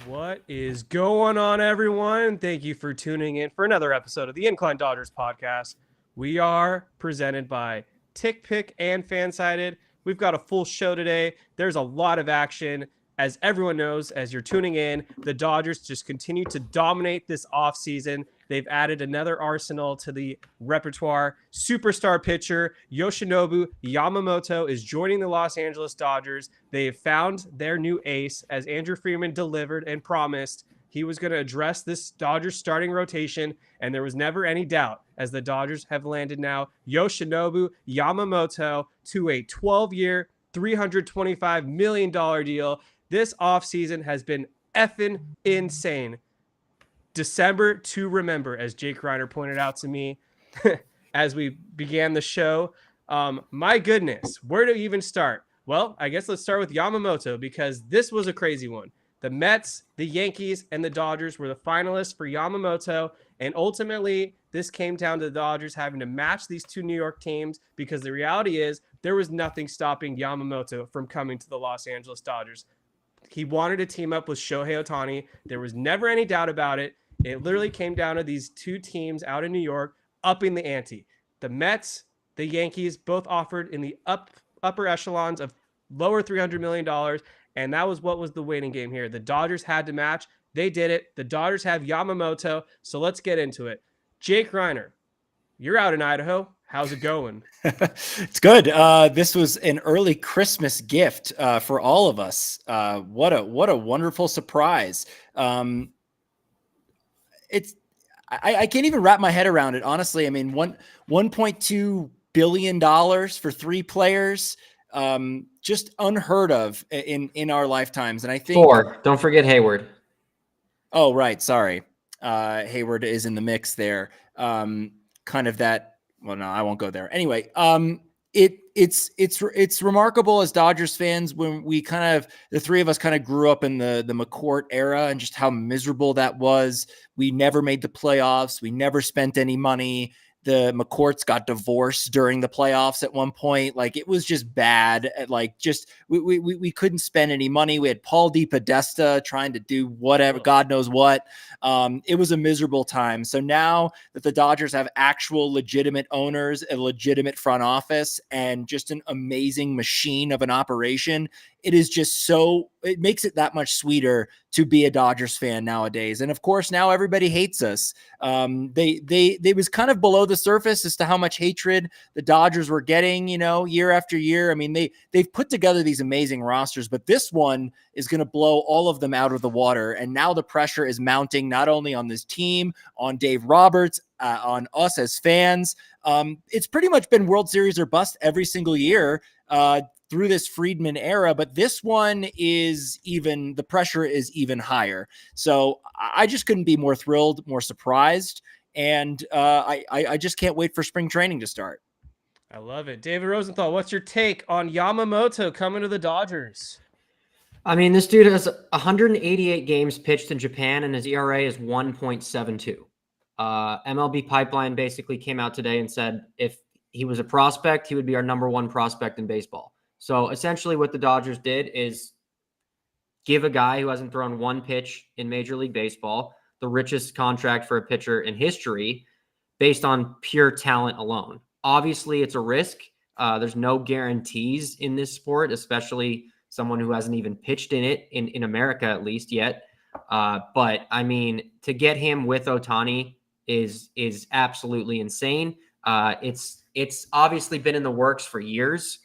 What is going on, everyone? Thank you for tuning in for another episode of the Incline Dodgers podcast. We are presented by TickPick and Fansided. We've got a full show today. There's a lot of action. As everyone knows, as you're tuning in, the Dodgers just continue to dominate this offseason. They've added another arsenal to the repertoire. Superstar pitcher Yoshinobu Yamamoto is joining the Los Angeles Dodgers. They have found their new ace, as Andrew Freeman delivered and promised. He was going to address this Dodgers starting rotation, and there was never any doubt, as the Dodgers have landed now Yoshinobu Yamamoto to a 12-year, $325 million deal. This offseason has been effing insane. December to remember, as Jake Reiner pointed out to me as we began the show. My goodness, where to even start? Well, I guess let's start with Yamamoto, because this was a crazy one. The Mets, the Yankees, and the Dodgers were the finalists for Yamamoto, and ultimately this came down to the Dodgers having to match these two New York teams, because the reality is there was nothing stopping Yamamoto from coming to the Los Angeles Dodgers. He wanted to team up with Shohei Ohtani. There was never any doubt about it. It literally came down to these two teams out in New York upping the ante. The Mets, the Yankees both offered in the upper echelons of lower $300 million, and that was what was the waiting game here. The Dodgers had to match. They did it. The Dodgers have Yamamoto, so let's get into it. Jake Reiner, you're out in Idaho. How's it going? It's good. This was an early Christmas gift for all of us. What a wonderful surprise. I can't even wrap my head around it, honestly. I mean, $1.2 billion for three players, just unheard of in our lifetimes. And I think 4. Don't forget Hayward. Oh, right. Sorry. Hayward is in the mix there. Kind of that. Well, no, I won't go there. Anyway, it's remarkable as Dodgers fans when we the three of us kind of grew up in the McCourt era and just how miserable that was. We never made the playoffs. We never spent any money. The McCourts got divorced during the playoffs at one point. Like, it was just bad. Like, just we couldn't spend any money. We had Paul DePodesta trying to do whatever, God knows what. It was a miserable time. So now that the Dodgers have actual legitimate owners, a legitimate front office, and just an amazing machine of an operation, it makes it that much sweeter to be a Dodgers fan nowadays. And of course, now everybody hates us. They was kind of below the surface as to how much hatred the Dodgers were getting, year after year. I mean, they've put together these amazing rosters, but this one is going to blow all of them out of the water. And now the pressure is mounting not only on this team, on Dave Roberts, on us as fans. It's pretty much been World Series or bust every single year through this Friedman era, but this one the pressure is even higher. So I just couldn't be more thrilled, more surprised. And I just can't wait for spring training to start. I love it. David Rosenthal, what's your take on Yamamoto coming to the Dodgers? I mean, this dude has 188 games pitched in Japan, and his ERA is 1.72. MLB Pipeline basically came out today and said if he was a prospect, he would be our number one prospect in baseball. So essentially what the Dodgers did is give a guy who hasn't thrown one pitch in Major League Baseball the richest contract for a pitcher in history based on pure talent alone. Obviously, it's a risk. There's no guarantees in this sport, especially someone who hasn't even pitched in it, in America at least yet. But, I mean, to get him with Ohtani is absolutely insane. It's obviously been in the works for years.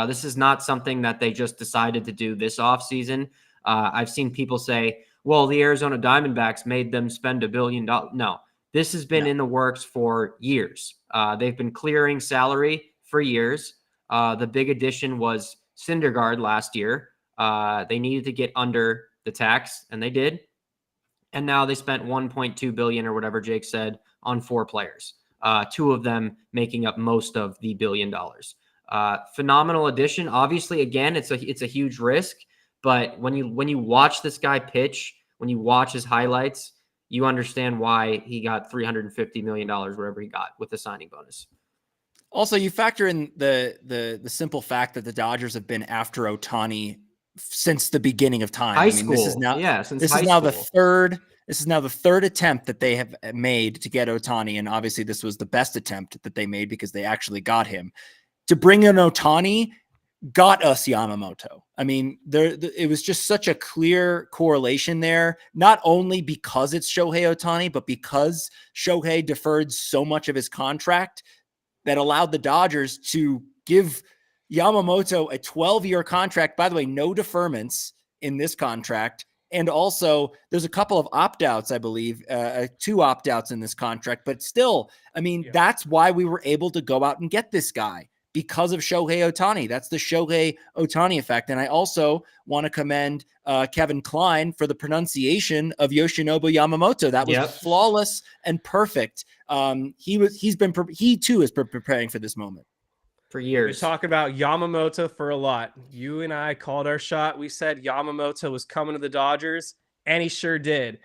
This is not something that they just decided to do this offseason. I've seen people say, well, the Arizona Diamondbacks made them spend $1 billion. No, this has been in the works for years. They've been clearing salary for years. The big addition was Syndergaard last year. They needed to get under the tax, and they did. And now they spent $1.2 billion or whatever Jake said on 4 players, 2 of them making up most of the $1 billion. Phenomenal addition. Obviously, again, it's a huge risk, but when you watch this guy pitch, when you watch his highlights, you understand why he got $350 million, whatever he got with the signing bonus. Also, you factor in the simple fact that the Dodgers have been after Ohtani since the beginning of time. High I mean, this is school. now, Yeah, since this high is now school. the third attempt that they have made to get Otani. And obviously this was the best attempt that they made because they actually got him. To bring in Otani got us Yamamoto. I mean, it was just such a clear correlation there, not only because it's Shohei Ohtani, but because Shohei deferred so much of his contract that allowed the Dodgers to give Yamamoto a 12-year contract. By the way, no deferments in this contract. And also there's a couple of opt-outs, I believe, 2 opt-outs in this contract, but still, I mean, that's why we were able to go out and get this guy, because of Shohei Ohtani. That's the Shohei Ohtani effect. And I also want to commend Kevin Klein for the pronunciation of Yoshinobu Yamamoto. That was flawless and perfect. He too is preparing for this moment for years. We talk about Yamamoto for a lot. You and I called our shot. We said Yamamoto was coming to the Dodgers, and he sure did.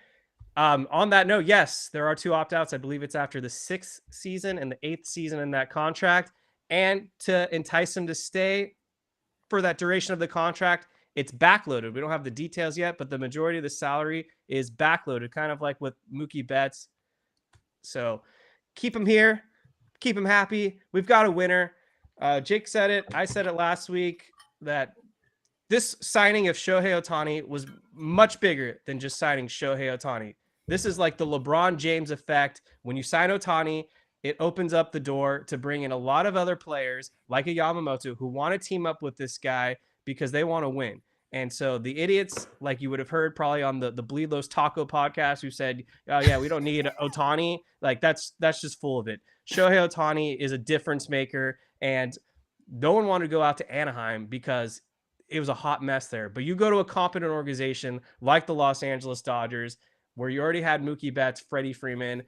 On that note, yes, there are 2 opt-outs. I believe it's after the 6th season and the 8th season in that contract. And to entice him to stay for that duration of the contract, it's backloaded. We don't have the details yet, but the majority of the salary is backloaded, kind of like with Mookie Betts. So keep him here, keep him happy. We've got a winner. Jake said it. I said it last week that this signing of Shohei Ohtani was much bigger than just signing Shohei Ohtani. This is like the LeBron James effect. When you sign Ohtani, it opens up the door to bring in a lot of other players like a Yamamoto who want to team up with this guy because they want to win. And so the idiots, like you would have heard probably on the Bleed Los Taco podcast, who said, oh yeah, we don't need Ohtani. Like that's just full of it. Shohei Ohtani is a difference maker, and no one wanted to go out to Anaheim because it was a hot mess there. But you go to a competent organization like the Los Angeles Dodgers, where you already had Mookie Betts, Freddie Freeman,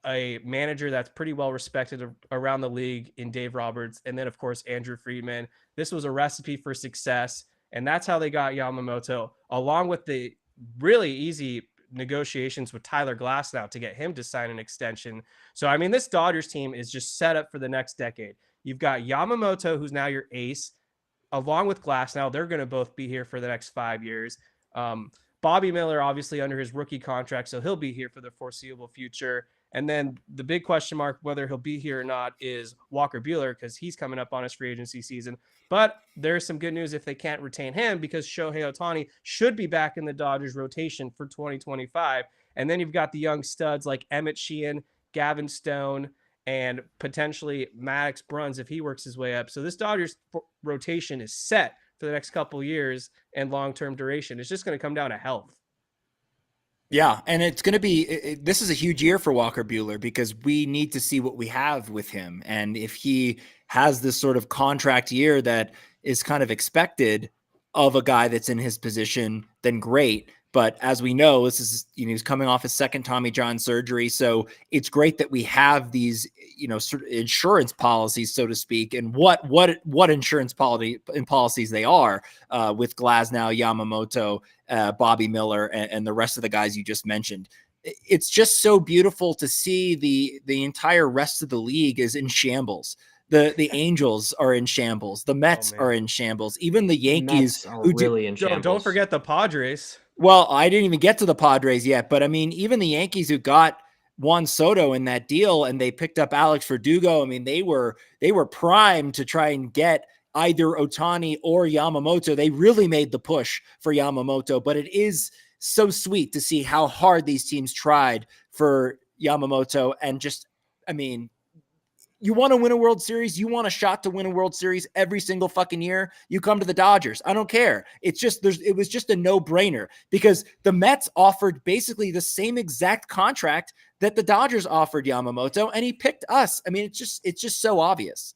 a manager that's pretty well respected around the league in Dave Roberts, and then of course Andrew Friedman. This was a recipe for success, and that's how they got Yamamoto, along with the really easy negotiations with Tyler Glasnow to get him to sign an extension. So I mean, this Dodgers team is just set up for the next decade. You've got Yamamoto, who's now your ace, along with Glasnow. They're going to both be here for the next 5 years. Bobby Miller, obviously under his rookie contract, so he'll be here for the foreseeable future. And then the big question mark, whether he'll be here or not, is Walker Buehler, because he's coming up on his free agency season. But there's some good news if they can't retain him, because Shohei Ohtani should be back in the Dodgers rotation for 2025. And then you've got the young studs like Emmett Sheehan, Gavin Stone, and potentially Maddox Bruns if he works his way up. So this Dodgers rotation is set for the next couple of years and long-term duration. It's just going to come down to health. Yeah, and it's going to be this is a huge year for Walker Buehler because we need to see what we have with him. And if he has this sort of contract year that is kind of expected of a guy that's in his position, then great. But as we know, this is, he's coming off his second Tommy John surgery. So it's great that we have these, sort of insurance policies, so to speak, and what insurance policies they are with Glasnow, Yamamoto, Bobby Miller, and the rest of the guys you just mentioned. It's just so beautiful to see the entire rest of the league is in shambles. The Angels are in shambles. The Mets are in shambles. Even the Yankees are really in shambles. Don't forget the Padres. Well, I didn't even get to the Padres yet, but I mean, even the Yankees who got Juan Soto in that deal and they picked up Alex Verdugo. I mean, they were primed to try and get either Ohtani or Yamamoto. They really made the push for Yamamoto, but it is so sweet to see how hard these teams tried for Yamamoto. And just, I mean, you want to win a World Series, you want a shot to win a World Series every single fucking year, you come to the Dodgers. I don't care. It's just, it was just a no-brainer because the Mets offered basically the same exact contract that the Dodgers offered Yamamoto, and he picked us. I mean, it's just so obvious.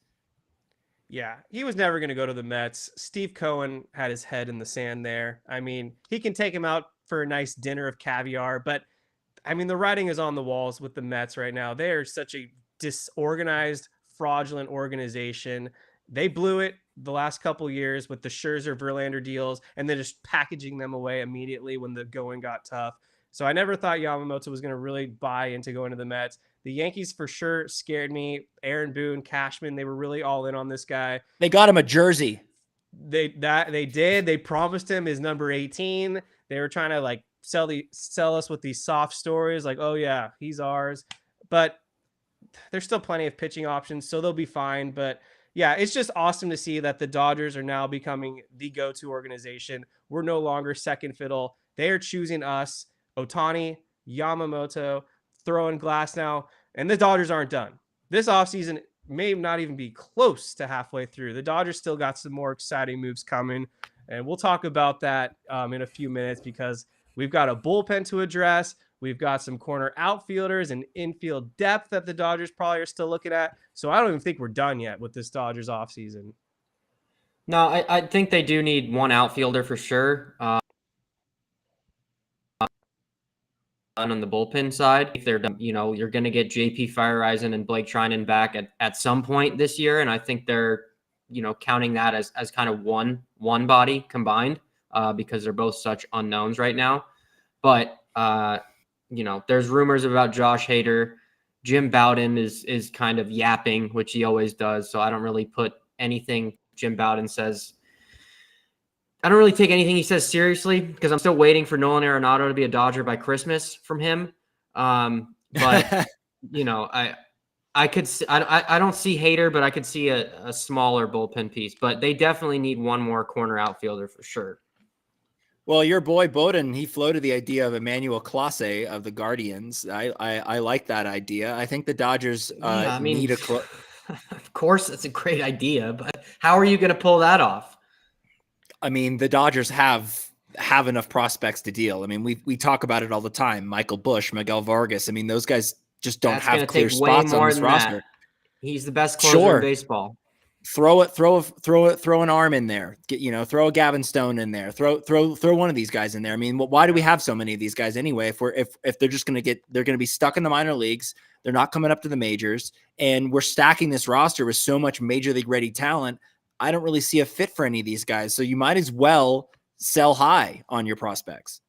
Yeah, he was never going to go to the Mets. Steve Cohen had his head in the sand there. I mean, he can take him out for a nice dinner of caviar, but I mean, the writing is on the walls with the Mets right now. They are such a disorganized, fraudulent organization. They blew it the last couple years with the Scherzer Verlander deals and then just packaging them away immediately when the going got tough. So I never thought Yamamoto was going to really buy into going to the Mets. The Yankees for sure scared me. Aaron Boone, Cashman, they were really all in on this guy. They got him a jersey. They did. They promised him his number 18. They were trying to like sell us with these soft stories like, oh yeah, he's ours. But there's still plenty of pitching options, so they'll be fine. But yeah, it's just awesome to see that the Dodgers are now becoming the go-to organization. We're no longer second fiddle. They are choosing us. Otani, Yamamoto, throwing glass now, and the Dodgers aren't done. This offseason may not even be close to halfway through. The Dodgers still got some more exciting moves coming, and we'll talk about that in a few minutes because we've got a bullpen to address. We've got some corner outfielders and infield depth that the Dodgers probably are still looking at. So I don't even think we're done yet with this Dodgers offseason. No, I think they do need one outfielder for sure. On the bullpen side, if they're done, you're going to get JP Fireisen and Blake Trinan back at some point this year, and I think they're counting that as kind of one body combined because they're both such unknowns right now. But there's rumors about Josh Hader. Jim Bowden is kind of yapping, which he always does. So I don't really put anything Jim Bowden says. I don't really take anything he says seriously because I'm still waiting for Nolan Arenado to be a Dodger by Christmas from him. But I could see, I don't see Hader, but I could see a smaller bullpen piece. But they definitely need one more corner outfielder for sure. Well, your boy Bowden, he floated the idea of Emmanuel Clase of the Guardians. I like that idea. I think the Dodgers need a of course, it's a great idea, but how are you going to pull that off? I mean, the Dodgers have enough prospects to deal. I mean, we talk about it all the time. Michael Busch, Miguel Vargas. I mean, those guys just don't have clear spots on this roster. He's the best closer in baseball. Throw an arm in there. Throw a Gavin Stone in there. Throw one of these guys in there. I mean, why do we have so many of these guys anyway? If they're just they're going to be stuck in the minor leagues. They're not coming up to the majors, and we're stacking this roster with so much major league ready talent. I don't really see a fit for any of these guys. So you might as well sell high on your prospects.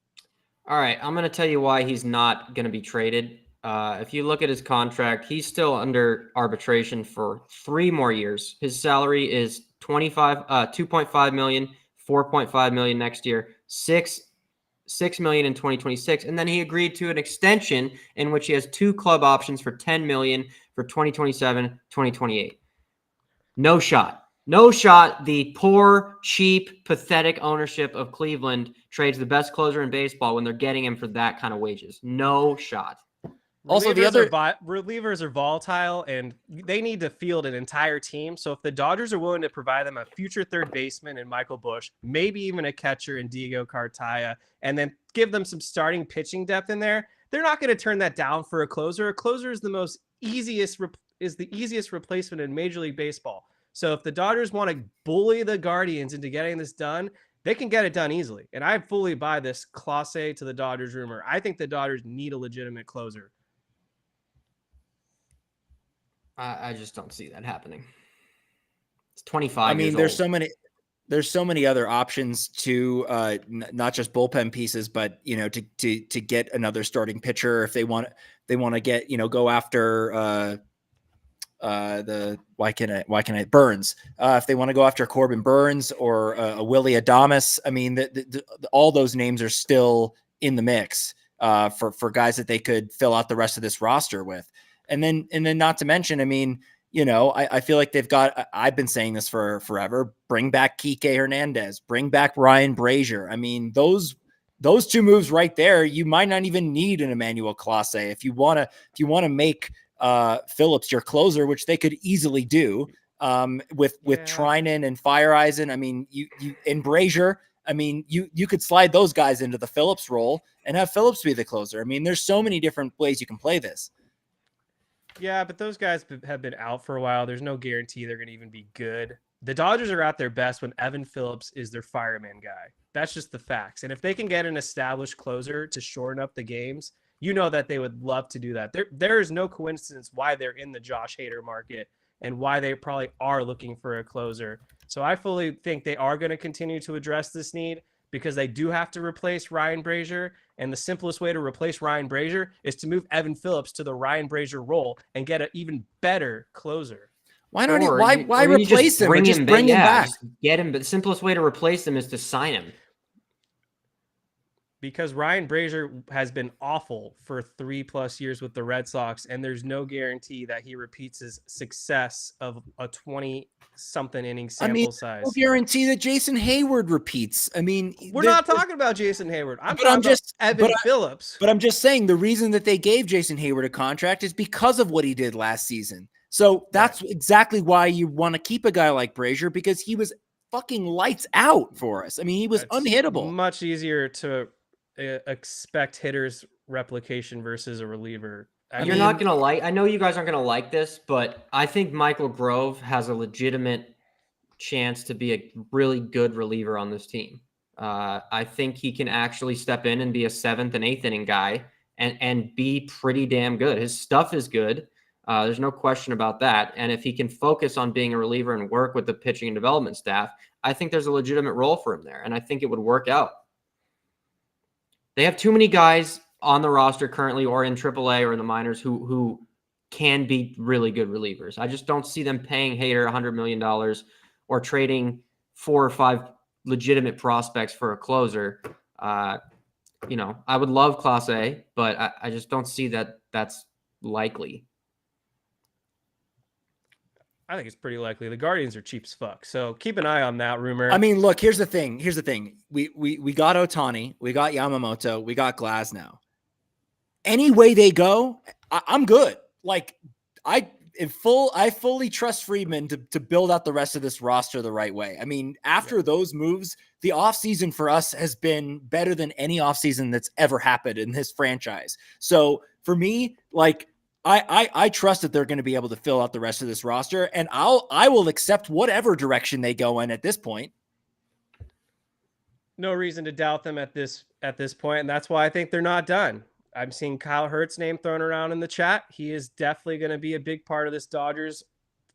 All right. I'm going to tell you why he's not going to be traded. If you look at his contract, he's still under arbitration for 3 more years. His salary is $2.5 million, $4.5 million next year, $6 million in 2026. And then he agreed to an extension in which he has 2 club options for $10 million for 2027, 2028. No shot. The poor, cheap, pathetic ownership of Cleveland trades the best closer in baseball when they're getting him for that kind of wages. No shot. Also, relievers are volatile, and they need to field an entire team. So if the Dodgers are willing to provide them a future third baseman in Michael Busch, maybe even a catcher in Diego Cartaya, and then give them some starting pitching depth in there, they're not going to turn that down for a closer. A closer is the easiest replacement in Major League Baseball. So if the Dodgers want to bully the Guardians into getting this done, they can get it done easily. And I fully buy this Clase to the Dodgers rumor. I think the Dodgers need a legitimate closer. I just don't see that happening. It's 25. I mean, there's so many other options to not just bullpen pieces, but to get another starting pitcher if they want to get go after Burns if they want to go after Corbin Burns or a Willie Adames. I mean, all those names are still in the mix for guys that they could fill out the rest of this roster with. And then not to mention, I mean, I feel like I've been saying this for forever. Bring back Kike Hernandez, bring back Ryan Brazier. I mean, those 2 moves right there, you might not even need an Emmanuel Clase if you want to make Phillips your closer, which they could easily do with Trinan and Fireisen. I mean, you and Brazier. I mean, you could slide those guys into the Phillips role and have Phillips be the closer. I mean, there's so many different ways you can play this. Yeah, but those guys have been out for a while. There's no guarantee they're going to even be good. The Dodgers are at their best when Evan Phillips is their fireman guy. That's just the facts. And if they can get an established closer to shorten up the games, that they would love to do that. There is no coincidence why they're in the Josh Hader market and why they probably are looking for a closer. So I fully think they are going to continue to address this need because they do have to replace Ryan Brazier. And the simplest way to replace Ryan Brazier is to move Evan Phillips to the Ryan Brazier role and get an even better closer. Why not? Or Why you replace him or just bring him back? Just get him. But the simplest way to replace him is to sign him. Because Ryan Brazier has been awful for 3+ years with the Red Sox, and there's no guarantee that he repeats his success of a 20-something inning sample size. No guarantee that Jason Hayward repeats. I mean, we're not talking about Jason Hayward. I'm talking about Evan Phillips. But I'm just saying the reason that they gave Jason Hayward a contract is because of what he did last season. So that's exactly why you want to keep a guy like Brazier, because he was fucking lights out for us. I mean, he was unhittable. Much easier to expect hitters replication versus a reliever. I know you guys aren't going to like this, but I think Michael Grove has a legitimate chance to be a really good reliever on this team. I think he can actually step in and be a 7th and 8th inning guy and be pretty damn good. His stuff is good. There's no question about that. And if he can focus on being a reliever and work with the pitching and development staff, I think there's a legitimate role for him there. And I think it would work out. They have too many guys on the roster currently or in AAA or in the minors who can be really good relievers. I just don't see them paying Hader $100 million or trading 4 or 5 legitimate prospects for a closer. I would love Class A, but I just don't see that that's likely. I think it's pretty likely. The Guardians are cheap as fuck. So keep an eye on that rumor. I mean, look, here's the thing. We got Otani, we got Yamamoto, we got Glasnow. Any way they go, I'm good. Like I fully trust Friedman to build out the rest of this roster the right way. I mean, after those moves, the offseason for us has been better than any offseason that's ever happened in this franchise. So for me, like, I trust that they're going to be able to fill out the rest of this roster, and I will accept whatever direction they go in at this point. No reason to doubt them at this point, and that's why I think they're not done. I'm seeing Kyle Hurt's name thrown around in the chat. He is definitely going to be a big part of this Dodgers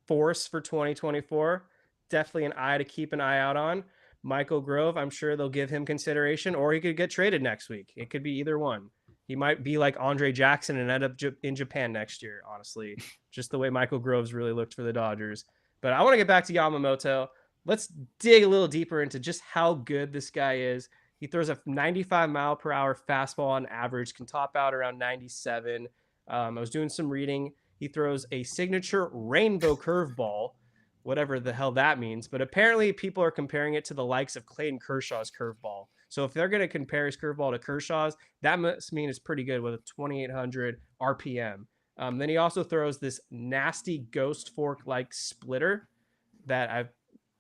force for 2024. Definitely an eye to keep an eye out on. Michael Grove, I'm sure they'll give him consideration, or he could get traded next week. It could be either one. He might be like Andre Jackson and end up in Japan next year, honestly, just the way Michael Groves really looked for the Dodgers. But I want to get back to Yamamoto. Let's dig a little deeper into just how good this guy is. He throws a 95-mile-per-hour fastball on average, can top out around 97. I was doing some reading. He throws a signature rainbow curveball, whatever the hell that means. But apparently people are comparing it to the likes of Clayton Kershaw's curveball. So if they're going to compare his curveball to Kershaw's, that must mean it's pretty good with a 2,800 RPM. Then he also throws this nasty ghost fork-like splitter that I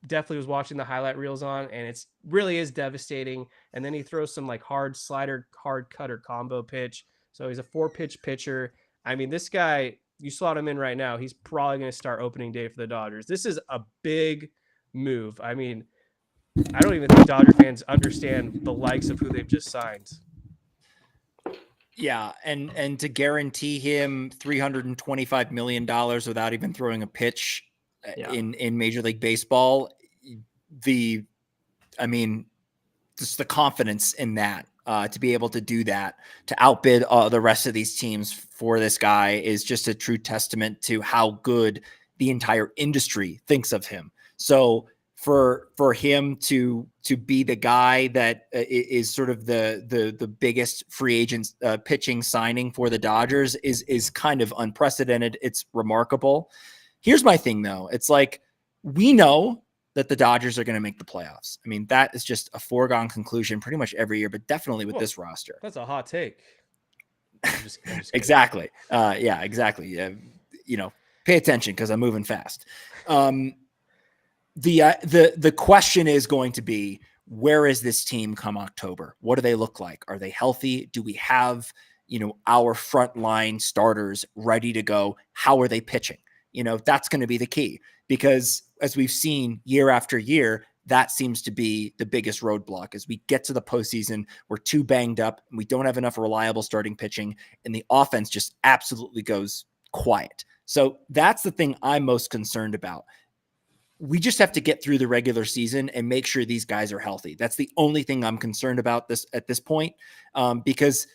definitely was watching the highlight reels on, and it's really is devastating. And then he throws some like hard slider, hard cutter combo pitch. So he's a 4-pitch pitcher. I mean, this guy, you slot him in right now, he's probably going to start opening day for the Dodgers. This is a big move. I mean, I don't even think Dodger fans understand the likes of who they've just signed. Yeah, and to guarantee him $325 million without even throwing a pitch in Major League Baseball, just the confidence in that, to be able to do that, to outbid the rest of these teams for this guy is just a true testament to how good the entire industry thinks of him. So for him to be the guy that is sort of the biggest free agent pitching signing for the Dodgers is kind of unprecedented. It's remarkable. Here's my thing though. It's like, we know that the Dodgers are going to make the playoffs. I mean, that is just a foregone conclusion pretty much every year, but definitely with this roster. That's a hot take. I'm just Exactly. Yeah, exactly. Pay attention because I'm moving fast. The question is going to be, where is this team come October? What do they look like? Are they healthy? Do we have, our frontline starters ready to go? How are they pitching? That's going to be the key, because as we've seen year after year, that seems to be the biggest roadblock. As we get to the postseason, we're too banged up and we don't have enough reliable starting pitching, and the offense just absolutely goes quiet. So that's the thing I'm most concerned about. We just have to get through the regular season and make sure these guys are healthy. That's the only thing I'm concerned about at this point, because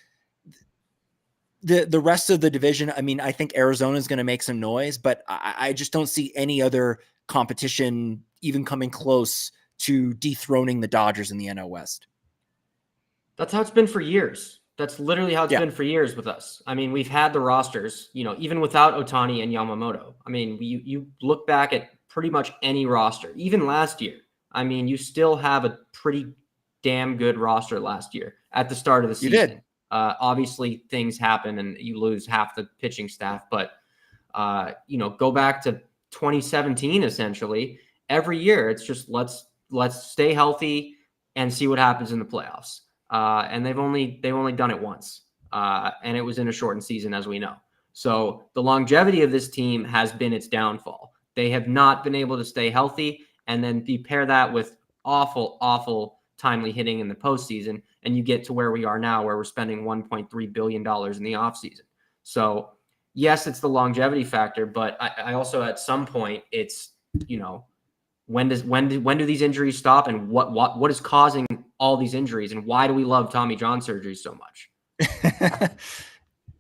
the rest of the division, I mean, I think Arizona is going to make some noise, but I just don't see any other competition even coming close to dethroning the Dodgers in the NL West. That's how it's been for years. That's literally how it's Yeah. been for years with us. I mean, we've had the rosters, even without Otani and Yamamoto. I mean, you look back at pretty much any roster, even last year. I mean, you still have a pretty damn good roster last year at the start of the You season. did. Obviously, things happen and you lose half the pitching staff, but go back to 2017 essentially. Every year, it's just let's stay healthy and see what happens in the playoffs. And they've only done it once, and it was in a shortened season, as we know. So the longevity of this team has been its downfall. They have not been able to stay healthy, and then you pair that with awful timely hitting in the postseason, and you get to where we are now, where we're spending $1.3 billion in the offseason. So yes, it's the longevity factor, but I also at some point it's when do these injuries stop, and what is causing all these injuries, and why do we love Tommy John surgery so much?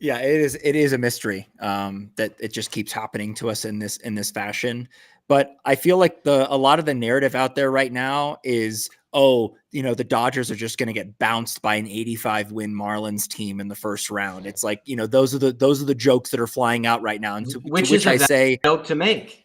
Yeah, it is a mystery that it just keeps happening to us in this fashion. But I feel like a lot of the narrative out there right now is, the Dodgers are just going to get bounced by an 85 win Marlins team in the first round. It's like, those are the jokes that are flying out right now. And to which I say, joke to make.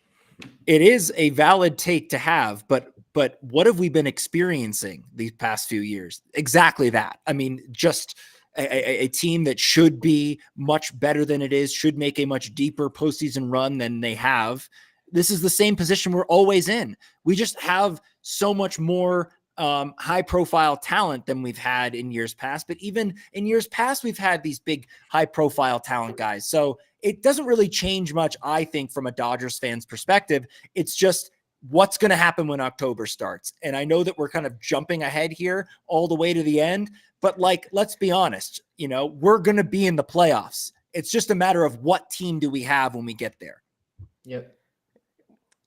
It is a valid take to have, but what have we been experiencing these past few years? Exactly that. I mean, just a team that should be much better than it is, should make a much deeper postseason run than they have. This is the same position we're always in. We just have so much more high-profile talent than we've had in years past. But even in years past, we've had these big high-profile talent guys. So it doesn't really change much, I think, from a Dodgers fan's perspective. It's just what's going to happen when October starts. And I know that we're kind of jumping ahead here all the way to the end, but let's be honest, we're going to be in the playoffs. It's just a matter of what team do we have when we get there. Yep.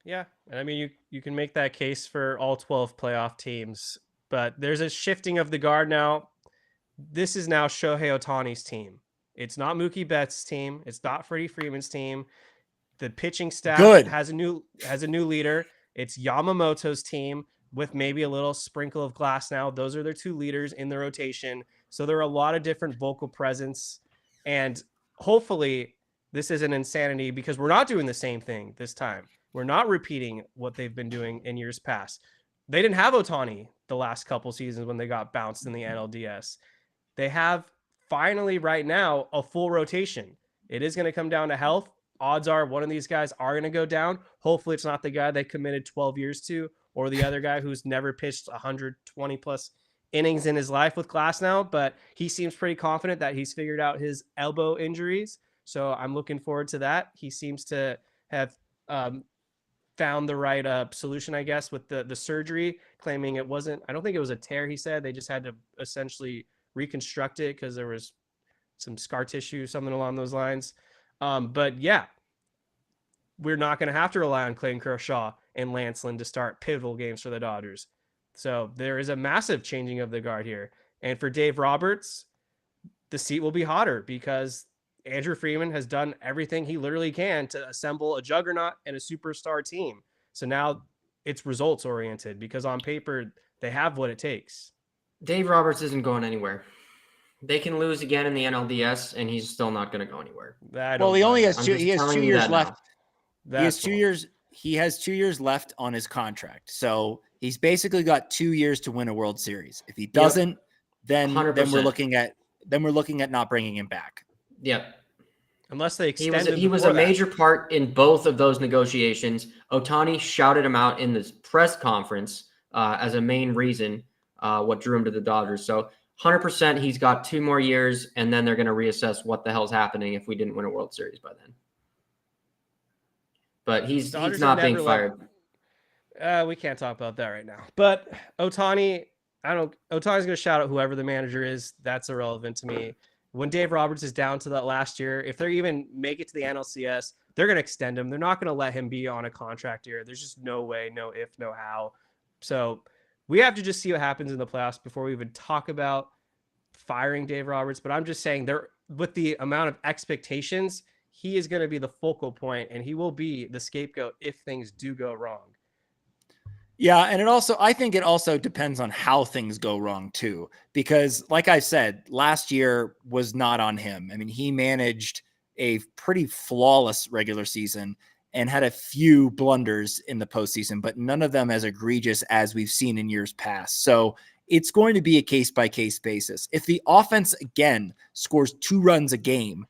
Yeah. And I mean, you can make that case for all 12 playoff teams, but there's a shifting of the guard now. This is now Shohei Ohtani's team. It's not Mookie Betts' team. It's not Freddie Freeman's team. The pitching staff has a new leader. It's Yamamoto's team with maybe a little sprinkle of Glass now. Those are their two leaders in the rotation. So there are a lot of different vocal presence. And hopefully this isn't insanity because we're not doing the same thing this time. We're not repeating what they've been doing in years past. They didn't have Ohtani the last couple seasons when they got bounced in the NLDS. They have finally right now a full rotation. It is going to come down to health. Odds are one of these guys are going to go down. Hopefully it's not the guy they committed 12 years to or the other guy who's never pitched 120 plus innings in his life with Glass now, but he seems pretty confident that he's figured out his elbow injuries. So I'm looking forward to that. He seems to have found the right solution, I guess, with the surgery, claiming it wasn't, I don't think it was a tear, he said. They just had to essentially reconstruct it because there was some scar tissue, something along those lines. But yeah, we're not going to have to rely on Clayton Kershaw and Lance Lynn to start pivotal games for the Dodgers. So there is a massive changing of the guard here. And for Dave Roberts, the seat will be hotter because Andrew Freeman has done everything he literally can to assemble a juggernaut and a superstar team. So now it's results oriented because on paper, they have what it takes. Dave Roberts isn't going anywhere. They can lose again in the NLDS, and he's still not going to go anywhere. Well, he only has 2 years left. He has 2 years left on his contract. So he's basically got 2 years to win a World Series. If he doesn't, then we're looking at not bringing him back. Yep. Unless they extend he was a major part in both of those negotiations. Ohtani shouted him out in this press conference as a main reason what drew him to the Dodgers. So 100% he's got 2 more years, and then they're going to reassess what the hell's happening if we didn't win a World Series by then. But he's not being fired. We can't talk about that right now. But Ohtani, Ohtani's going to shout out whoever the manager is. That's irrelevant to me. When Dave Roberts is down to that last year, if they even make it to the NLCS, they're going to extend him. They're not going to let him be on a contract here. There's just no way, no if, no how. So we have to just see what happens in the playoffs before we even talk about firing Dave Roberts, but I'm just saying there with the amount of expectations, he is going to be the focal point and he will be the scapegoat if things do go wrong. Yeah, and I think it also depends on how things go wrong too, because like I said, last year was not on him. I mean, he managed a pretty flawless regular season and had a few blunders in the postseason, but none of them as egregious as we've seen in years past. So it's going to be a case-by-case basis. If the offense, again, scores 2 runs a game,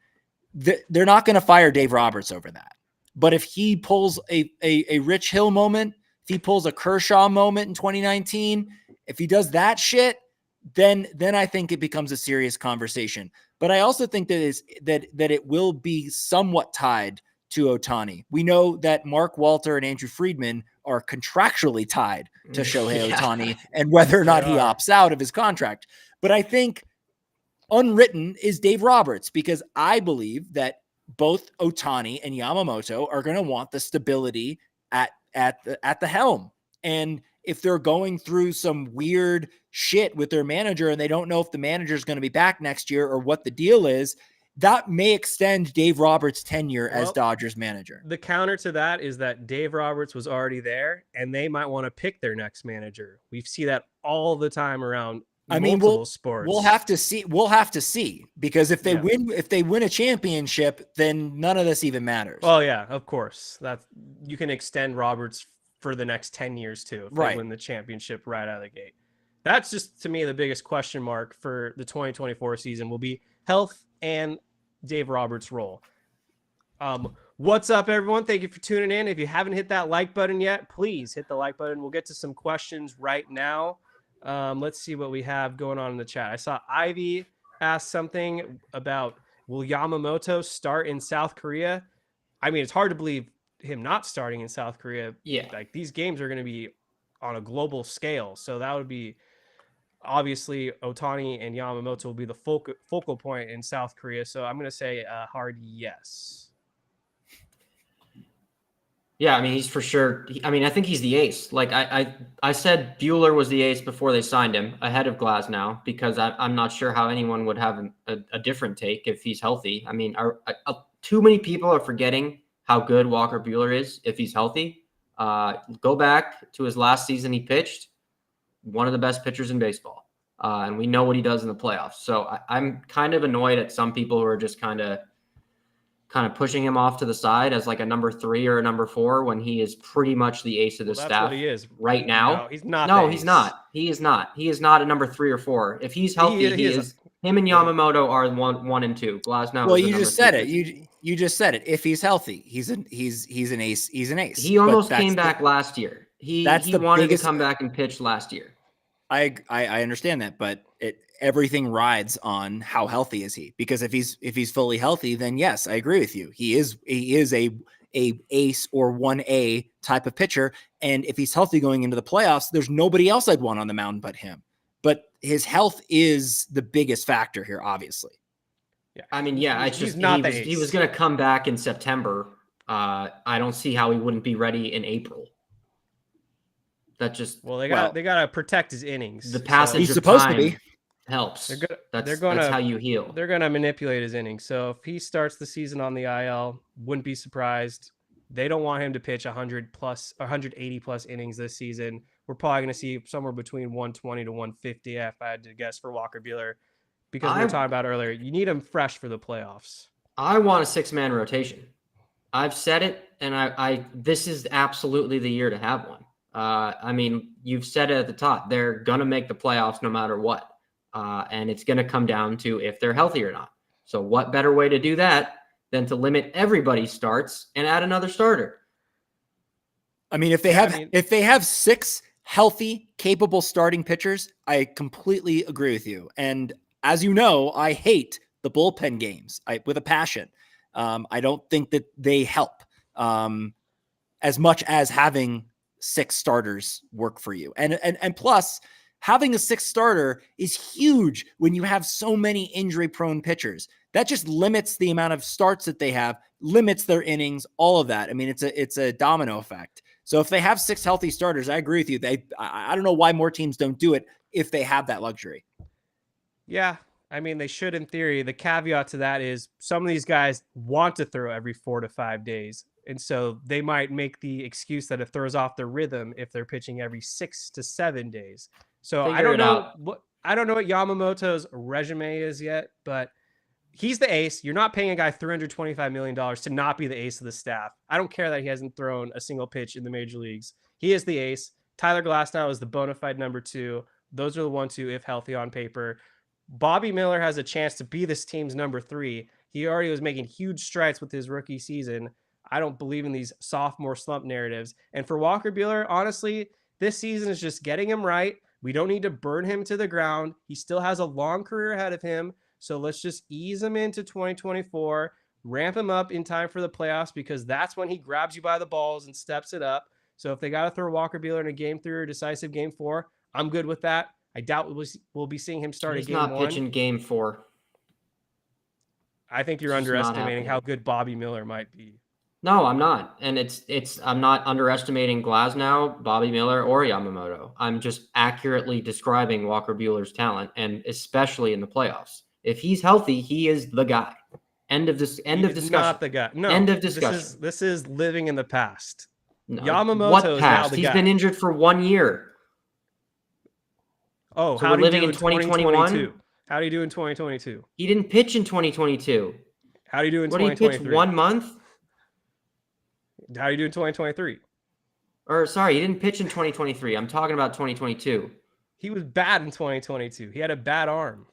they're not going to fire Dave Roberts over that. But if he pulls a Rich Hill moment, if he pulls a Kershaw moment in 2019, if he does that shit, then I think it becomes a serious conversation. But I also think that it will be somewhat tied to Ohtani. We know that Mark Walter and Andrew Friedman are contractually tied to Shohei Ohtani and whether or not he opts out of his contract. But I think unwritten is Dave Roberts, because I believe that both Ohtani and Yamamoto are going to want the stability at the helm. And if they're going through some weird shit with their manager and they don't know if the manager is going to be back next year or what the deal is, that may extend Dave Roberts' tenure as Dodgers manager. The counter to that is that Dave Roberts was already there and they might want to pick their next manager. We see that all the time around multiple sports. We'll have to see, because if they win a championship, then none of this even matters. Well, yeah, of course. You can extend Roberts for the next 10 years too if they win the championship right out of the gate. That's just, to me, the biggest question mark for the 2024 season will be health and Dave Roberts' role. What's up, everyone? Thank you for tuning in. If you haven't hit that like button yet, please hit the like button. We'll get to some questions right now. Let's see what we have going on in the chat. I saw Ivy ask something about, will Yamamoto start in South Korea? I mean, it's hard to believe him not starting in South Korea. Yeah. Like, these games are going to be on a global scale. So that would be, obviously, Ohtani and Yamamoto will be the focal point in South Korea. So I'm going to say a hard yes. Yeah, I mean, he's for sure. I think he's the ace. Like I said, Buehler was the ace before they signed him, ahead of Glasnow, because I'm not sure how anyone would have a different take if he's healthy. I mean, too many people are forgetting how good Walker Buehler is if he's healthy. Go back to his last season he pitched, one of the best pitchers in baseball. And we know what he does in the playoffs. So I'm kind of annoyed at some people who are just kind of pushing him off to the side as like a number 3 or a number 4 when he is pretty much the ace of the staff. That's what he is right now. No, he's not. No, he's not. He is not. He is not a number 3 or 4. If he's healthy, he is. Him and Yamamoto are 1 and 2. Glasnow. Well, you just said it. You just said it. If he's healthy, he's an ace. He's an ace. He almost came back last year. He wanted to come back and pitch last year. I understand that, but everything rides on how healthy is he. Because if he's fully healthy, then yes, I agree with you. He is a ace or 1A type of pitcher. And if he's healthy going into the playoffs, there's nobody else I'd want on the mound but him. But his health is the biggest factor here, obviously. Yeah, I mean, yeah, it's just he was going to come back in September. I don't see how he wouldn't be ready in April. That just they got to protect his innings. The passage he's of supposed time to be helps. That's how you heal. They're going to manipulate his innings. So if he starts the season on the IL, wouldn't be surprised. They don't want him to pitch 100 plus, 180 plus innings this season. We're probably going to see somewhere between 120 to 150, if I had to guess, for Walker Buehler, because we were talking about earlier. You need him fresh for the playoffs. I want a 6-man rotation. I've said it, and this is absolutely the year to have one. I mean, you've said it at the top. They're going to make the playoffs no matter what. And it's going to come down to if they're healthy or not. So what better way to do that than to limit everybody's starts and add another starter? I mean, if they have 6 healthy, capable starting pitchers, I completely agree with you. And as you know, I hate the bullpen games with a passion. I don't think that they help as much as having 6 starters work for you. And plus, having a 6th starter is huge when you have so many injury-prone pitchers. That just limits the amount of starts that they have, limits their innings, all of that. I mean, it's a domino effect. So if they have 6 healthy starters, I agree with you. I don't know why more teams don't do it if they have that luxury. Yeah, I mean, they should in theory. The caveat to that is some of these guys want to throw every 4 to 5 days. And so they might make the excuse that it throws off their rhythm if they're pitching every 6 to 7 days. So I don't know what Yamamoto's resume is yet, but he's the ace. You're not paying a guy $325 million to not be the ace of the staff. I don't care that he hasn't thrown a single pitch in the major leagues. He is the ace. Tyler Glasnow is the bona fide number 2. Those are the 1-2 if healthy on paper. Bobby Miller has a chance to be this team's number 3. He already was making huge strides with his rookie season. I don't believe in these sophomore slump narratives. And for Walker Buehler, honestly, this season is just getting him right. We don't need to burn him to the ground. He still has a long career ahead of him. So let's just ease him into 2024, ramp him up in time for the playoffs, because that's when he grabs you by the balls and steps it up. So if they got to throw Walker Buehler in a game 3 or decisive game 4, I'm good with that. I doubt we'll be seeing him start a game 1. He's not pitching game 4. I think you're underestimating how good Bobby Miller might be. No, I'm not. And I'm not underestimating Glasnow, Bobby Miller, or Yamamoto. I'm just accurately describing Walker Buehler's talent, and especially in the playoffs. If he's healthy, he is the guy. End of discussion. Not the guy. No. End of discussion. This is living in the past. No. Yamamoto what is past? now the He's guy. been injured for 1 year. Oh, So how we're do you living do in 2021? 2022? How do you do in 2022? He didn't pitch in 2022. How do you do in What did he 2023? pitch? 1 month? How do you do in 2023? Or sorry, he didn't pitch in 2023. I'm talking about 2022. He was bad in 2022. He had a bad arm.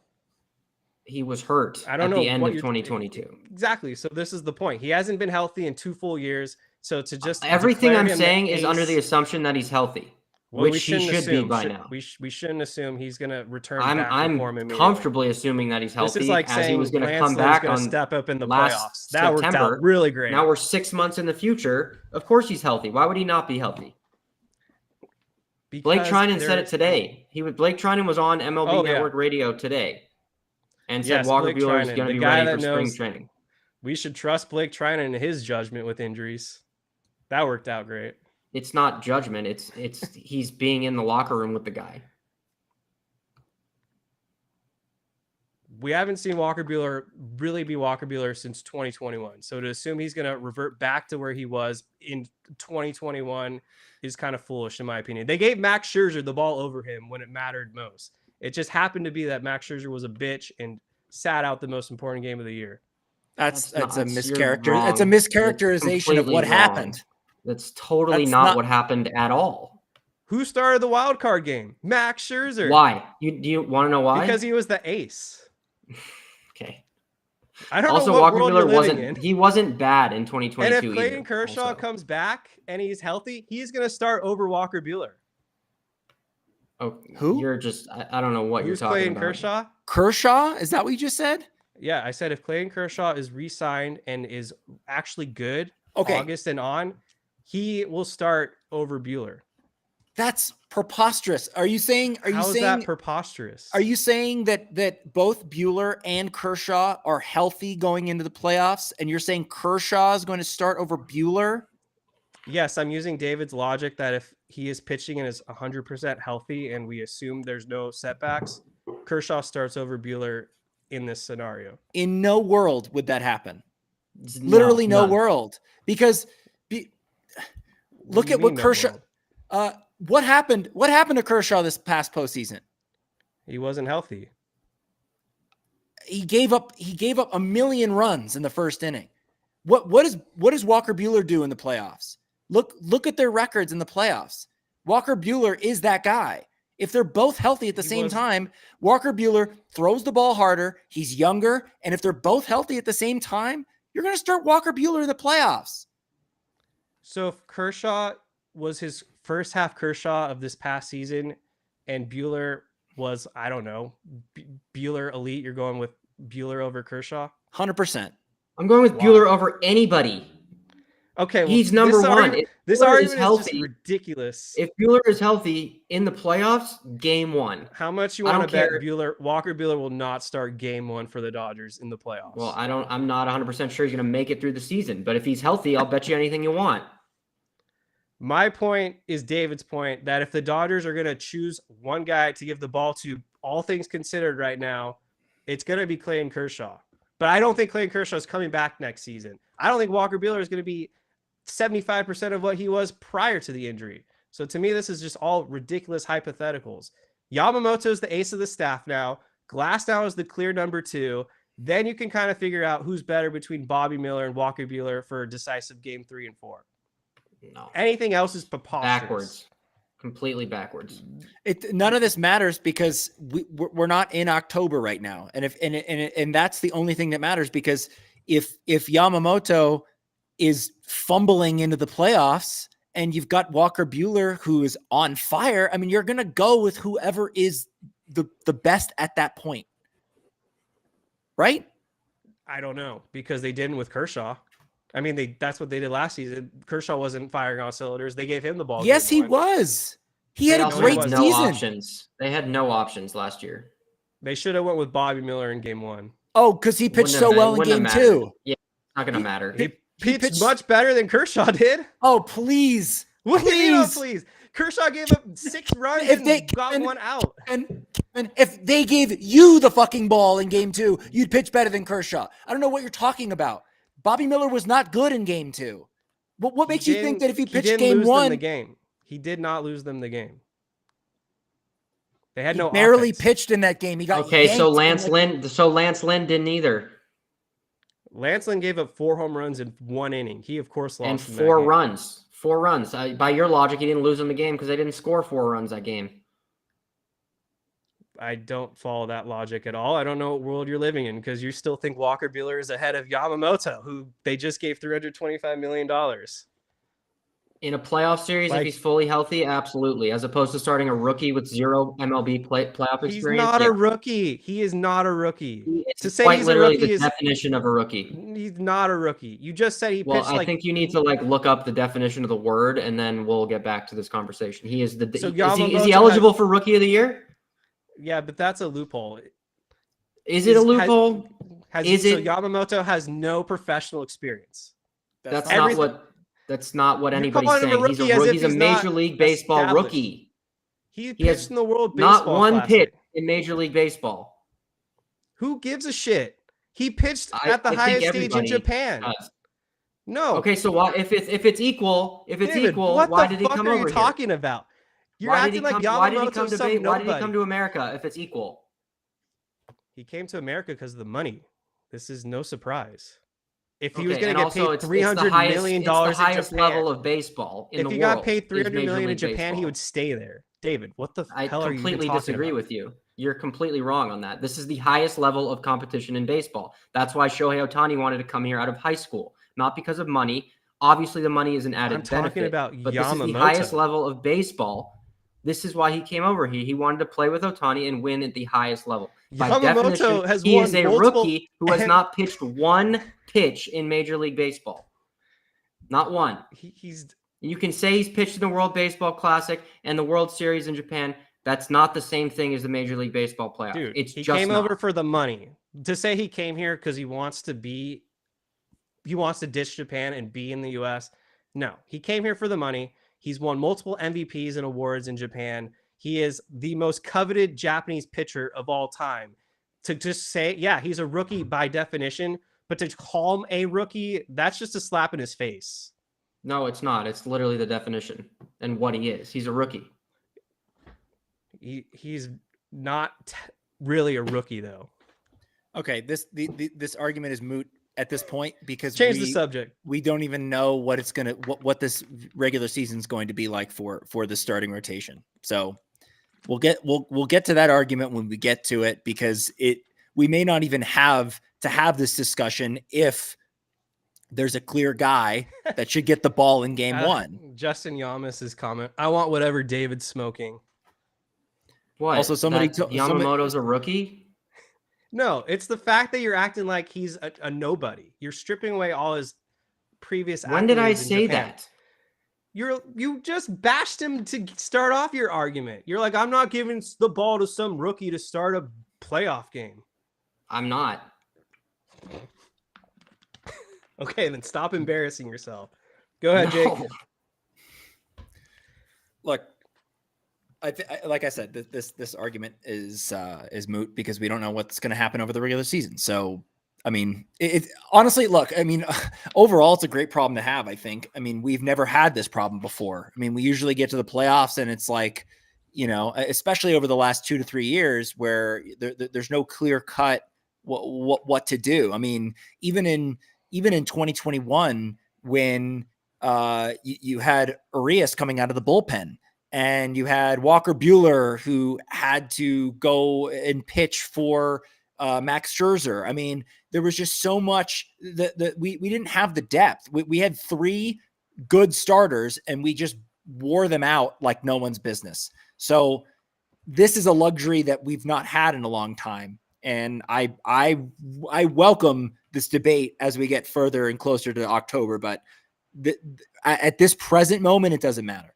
He was hurt I don't know at the end what of you're- 2022. Exactly. So this is the point. He hasn't been healthy in 2 full years. So to just Everything declare I'm him saying the is under the ace- assumption that he's healthy, well, we which he shouldn't should be assume. by now. We shouldn't assume he's going to return back to form I'm immediately. comfortably assuming that he's healthy, This is like as he saying was going to Lance come Lynn's back gonna on step up in the last playoffs. That worked September. out really great. Now we're 6 months in the future. Of course he's healthy. Why would he not be healthy? Blake Because Trinan said there- it today. Blake Trinan was on MLB Oh, yeah. Network Radio today and said Yes, Walker Blake Buehler is Trinan, going the to be guy ready that for spring knows- training. We should trust Blake Trinan in his judgment with injuries. That worked out great. It's not judgment. It's he's being in the locker room with the guy. We haven't seen Walker Buehler really be Walker Buehler since 2021. So to assume he's going to revert back to where he was in 2021 is kind of foolish, in my opinion. They gave Max Scherzer the ball over him when it mattered most. It just happened to be that Max Scherzer was a bitch and sat out the most important game of the year. That's a you're mischaracter. wrong. It's a mischaracterization of completely what wrong. happened. That's totally That's not not- what happened at all. Who started the wild card game? Max Scherzer. Why? Do you want to know why? Because he was the ace. Okay. I don't Also, know what Walker world Buehler you're living in. he wasn't bad in 2022 And if Clayton either, Kershaw also. comes back and he's healthy, he's going to start over Walker Buehler. Oh, Who? You're just I don't know what Who's you're talking Clayton about. Kershaw? Kershaw? Is that what you just said? Yeah, I said if Clayton Kershaw is re-signed and is actually good Okay. August and on, he will start over Buehler. That's preposterous. Are you saying How is that preposterous? are you saying that both Buehler and Kershaw are healthy going into the playoffs, and you're saying Kershaw is going to start over Buehler? Yes, I'm using David's logic that if he is pitching and is 100% healthy and we assume there's no setbacks, Kershaw starts over Buehler in this scenario. In no world would that happen. No, Literally no none. world. Because look do you at what mean no Kershaw world? what happened to Kershaw this past postseason? He wasn't healthy. He gave up a million runs in the first inning. What does Walker Buehler do in the playoffs? Look at their records in the playoffs. Walker Buehler is that guy. If they're both healthy at the same time, Walker Buehler throws the ball harder, he's younger, and if they're both healthy at the same time, you're going to start Walker Buehler in the playoffs. So if Kershaw was his first half Kershaw of this past season and Buehler was, I don't know, Buehler elite, you're going with Buehler over Kershaw? 100%. I'm going with Wow. Buehler over anybody. Okay, well, He's number this one. argument- If This Buehler is argument is just healthy- ridiculous. If Buehler is healthy in the playoffs, game one. How much you I want to don't bet care. Walker Buehler will not start game 1 for the Dodgers in the playoffs? Well, I'm not 100% sure he's going to make it through the season, but if he's healthy, I'll bet you anything you want. My point is David's point that if the Dodgers are going to choose one guy to give the ball to, all things considered right now, it's going to be Clayton Kershaw. But I don't think Clayton Kershaw is coming back next season. I don't think Walker Buehler is going to be 75% of what he was prior to the injury. So to me, this is just all ridiculous hypotheticals. Yamamoto is the ace of the staff now. Glasnow is the clear number 2. Then you can kind of figure out who's better between Bobby Miller and Walker Buehler for decisive game 3 and 4. No. Anything else is preposterous. Backwards. Completely backwards. None of this matters because we're not in October right now, and that's the only thing that matters. Because if Yamamoto is fumbling into the playoffs and you've got Walker Buehler who is on fire, I mean, you're gonna go with whoever is the best at that point, right? I don't know, because they didn't with Kershaw. I mean, that's what they did last season. Kershaw wasn't firing on cylinders. They gave him the ball. Yes, he was. He had a great season. No options. They had no options last year. They should have went with Bobby Miller in game 1. Oh, because he pitched so well in game 2. Yeah, it's not going to matter. He pitched much better than Kershaw did. Oh, please. What do you mean, please? Kershaw gave up 6 runs and got 1 out. And if they gave you the fucking ball in game 2, you'd pitch better than Kershaw. I don't know what you're talking about. Bobby Miller was not good in game 2. What makes you think that if he pitched game 1, he did not lose them the game. They had no barely offense. Pitched in that game. He got so Lance Lynn didn't either. Lance Lynn gave up 4 home runs in 1 inning. He of course lost. And 4 runs. 4 runs. By your logic, he didn't lose them the game because they didn't score 4 runs that game. I don't follow that logic at all. I don't know what world you're living in, because you still think Walker Buehler is ahead of Yamamoto, who they just gave $325 million. In a playoff series, if he's fully healthy, absolutely. As opposed to starting a rookie with 0 MLB playoff experience. He's not a rookie. He is not a rookie. To say he's literally the definition of a rookie. He's not a rookie. You just said he pitched I think you need to look up the definition of the word, and then we'll get back to this conversation. He is is he eligible for Rookie of the Year? Yeah, but that's a loophole. Is it a loophole? So Yamamoto has no professional experience. That's not what anybody's saying. He's a Major League Baseball rookie. He pitched in the World Baseball Not one Classic. pitch in Major League Baseball. Who gives a shit? He pitched at the highest stage in Japan. No. Okay, so why if it's equal, David, why did he come over here? What the fuck are you talking about? You're acting like Yamamoto's some nobody. Why did he come to America if it's equal? He came to America because of the money. This is no surprise. If he was going to get paid $300 million in Japan, highest level of baseball in the world. If he got paid $300 million in Japan, he would stay there. David, what the hell are you talking about? I completely disagree with you. You're completely wrong on that. This is the highest level of competition in baseball. That's why Shohei Ohtani wanted to come here out of high school, not because of money. Obviously, the money is an added benefit. But Yamamoto. This is the highest level of baseball. This is why he came over here. He wanted to play with Ohtani and win at the highest level. By definition, he is a rookie who has not pitched 1 pitch in Major League Baseball. Not one. You can say he's pitched in the World Baseball Classic and the World Series in Japan. That's not the same thing as the Major League Baseball playoff. Dude, he came over for the money. To say he came here because he wants to ditch Japan and be in the U.S. No, he came here for the money. He's won multiple MVPs and awards in Japan. He is the most coveted Japanese pitcher of all time. To just say, yeah, he's a rookie by definition, but to call him a rookie, that's just a slap in his face. No, it's not. It's literally the definition and what he is. He's a rookie. He's not really a rookie, though. Okay, this argument is moot at this point because change the subject. We don't even know what it's gonna what this regular season is going to be like for the starting rotation. So we'll get to that argument when we get to it, because we may not even have to have this discussion if there's a clear guy that should get the ball in game 1. Justin Yamas's comment: I want whatever David's smoking. What? Also, Yamamoto's a rookie. No, it's the fact that you're acting like he's a nobody. You're stripping away all his previous. When did I say that? You just bashed him to start off your argument. You're like, I'm not giving the ball to some rookie to start a playoff game. I'm not. Okay, then stop embarrassing yourself. Go ahead, Jake. Look, like I said, this argument is moot because we don't know what's going to happen over the regular season. So, I mean, it honestly, look, I mean, overall, it's a great problem to have. I think. I mean, we've never had this problem before. I mean, we usually get to the playoffs and it's like, especially over the last 2 to 3 years where there's no clear cut what to do. I mean, even in 2021 when you had Urias coming out of the bullpen. And you had Walker Buehler who had to go and pitch for Max Scherzer. I mean, there was just so much that we didn't have the depth. We had 3 good starters and we just wore them out like no one's business. So this is a luxury that we've not had in a long time. And I welcome this debate as we get further and closer to October. But at this present moment, it doesn't matter.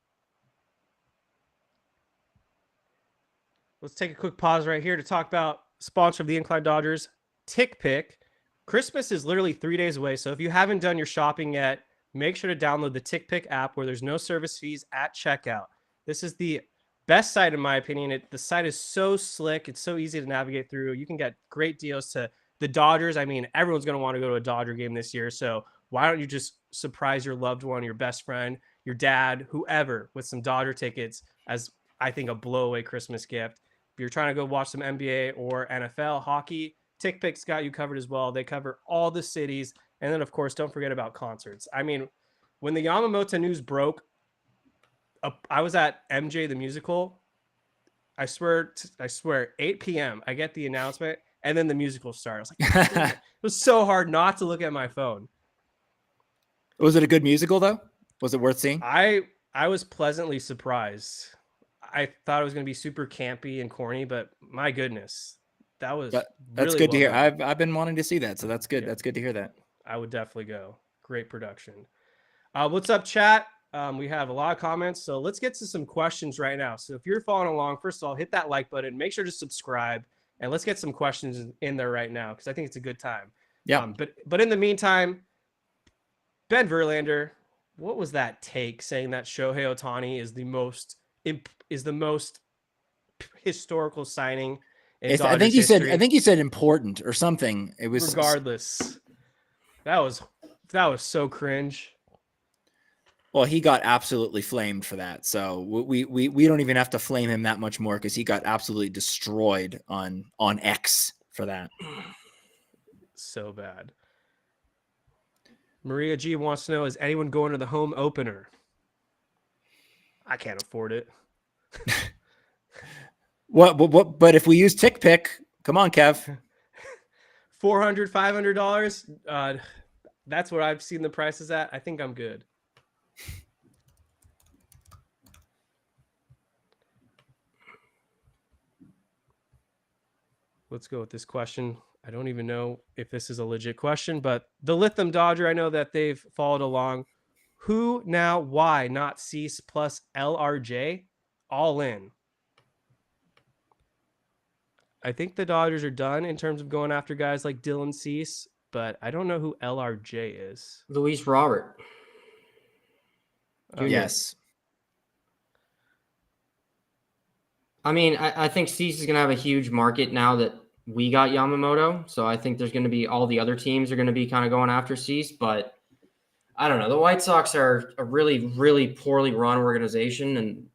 Let's take a quick pause right here to talk about sponsor of the Incline Dodgers, TickPick. Christmas is literally 3 days away, so if you haven't done your shopping yet, make sure to download the TickPick app where there's no service fees at checkout. This is the best site in my opinion. The site is so slick. It's so easy to navigate through. You can get great deals to the Dodgers. I mean, everyone's going to want to go to a Dodger game this year, so why don't you just surprise your loved one, your best friend, your dad, whoever, with some Dodger tickets as, I think, a blow-away Christmas gift. If you're trying to go watch some NBA or NFL hockey, TickPick's got you covered as well. They cover all the cities. And then, of course, don't forget about concerts. I mean, when the Yamamoto news broke, I was at MJ the Musical. I swear, 8 p.m. I get the announcement, and then the musical started. I was like, it was so hard not to look at my phone. Was it a good musical, though? Was it worth seeing? I was pleasantly surprised. I thought it was going to be super campy and corny, but my goodness, that's really good to hear. done. I've been wanting to see that, so that's good. Yeah. That's good to hear that. I would definitely go. Great production. What's up, chat? We have a lot of comments, so let's get to some questions right now. So if you're following along, first of all, hit that like button. Make sure to subscribe, and let's get some questions in there right now because I think it's a good time. Yeah. But in the meantime, Ben Verlander, what was that take saying that Shohei Ohtani is the most historical signing in Dodgers I think he said important or something. It was regardless. That was so cringe. Well, he got absolutely flamed for that. So we don't even have to flame him that much more because he got absolutely destroyed on X for that. So bad. Maria G wants to know, is anyone going to the home opener? I can't afford it. What? But if we use TickPick, come on, Kev. $400, $500. That's what I've seen the prices at. I think I'm good. Let's go with this question. I don't even know if this is a legit question, but the Lithium Dodger, I know that they've followed along. Who now, why not Cease plus LRJ? All in. I think the Dodgers are done in terms of going after guys like Dylan Cease, but I don't know who LRJ is. Luis Robert. Yes. I mean, I think Cease is going to have a huge market now that we got Yamamoto. So I think there's going to be all the other teams are going to be kind of going after Cease. But I don't know. The White Sox are a really, really poorly run organization, and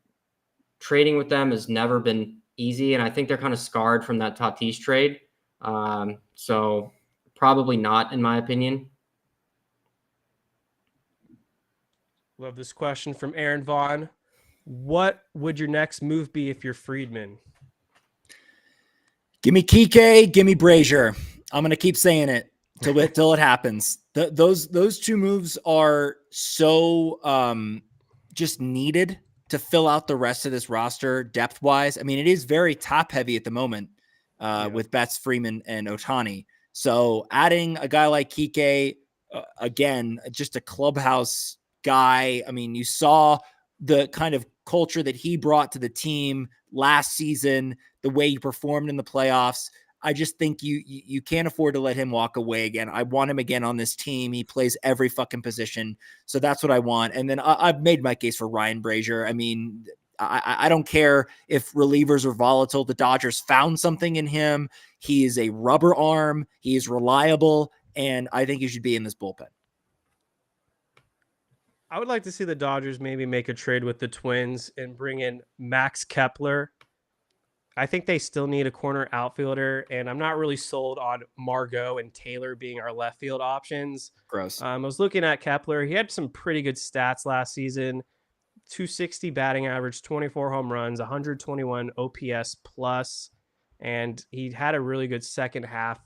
trading with them has never been easy. And I think they're kind of scarred from that Tatis trade. So probably not, in my opinion. Love this question from Aaron Vaughn. What would your next move be if you're Friedman? Give me Kike, give me Brazier. I'm going to keep saying it till it happens. Those two moves are so just needed to fill out the rest of this roster depth-wise. I mean, it is very top-heavy at the moment with Betts, Freeman, and Ohtani. So adding a guy like Kike, again, just a clubhouse guy. I mean, you saw the kind of culture that he brought to the team last season, the way he performed in the playoffs. I just think you can't afford to let him walk away again. I want him again on this team. He plays every fucking position. So that's what I want. And then I've made my case for Ryan Brazier. I mean, I don't care if relievers are volatile. The Dodgers found something in him. He is a rubber arm. He is reliable, and I think he should be in this bullpen. I would like to see the Dodgers maybe make a trade with the Twins and bring in Max Kepler. I think they still need a corner outfielder, and I'm not really sold on Margot and Taylor being our left field options. Gross. I was looking at Kepler. He had some pretty good stats last season. 260 batting average, 24 home runs, 121 OPS plus, and he had a really good second half,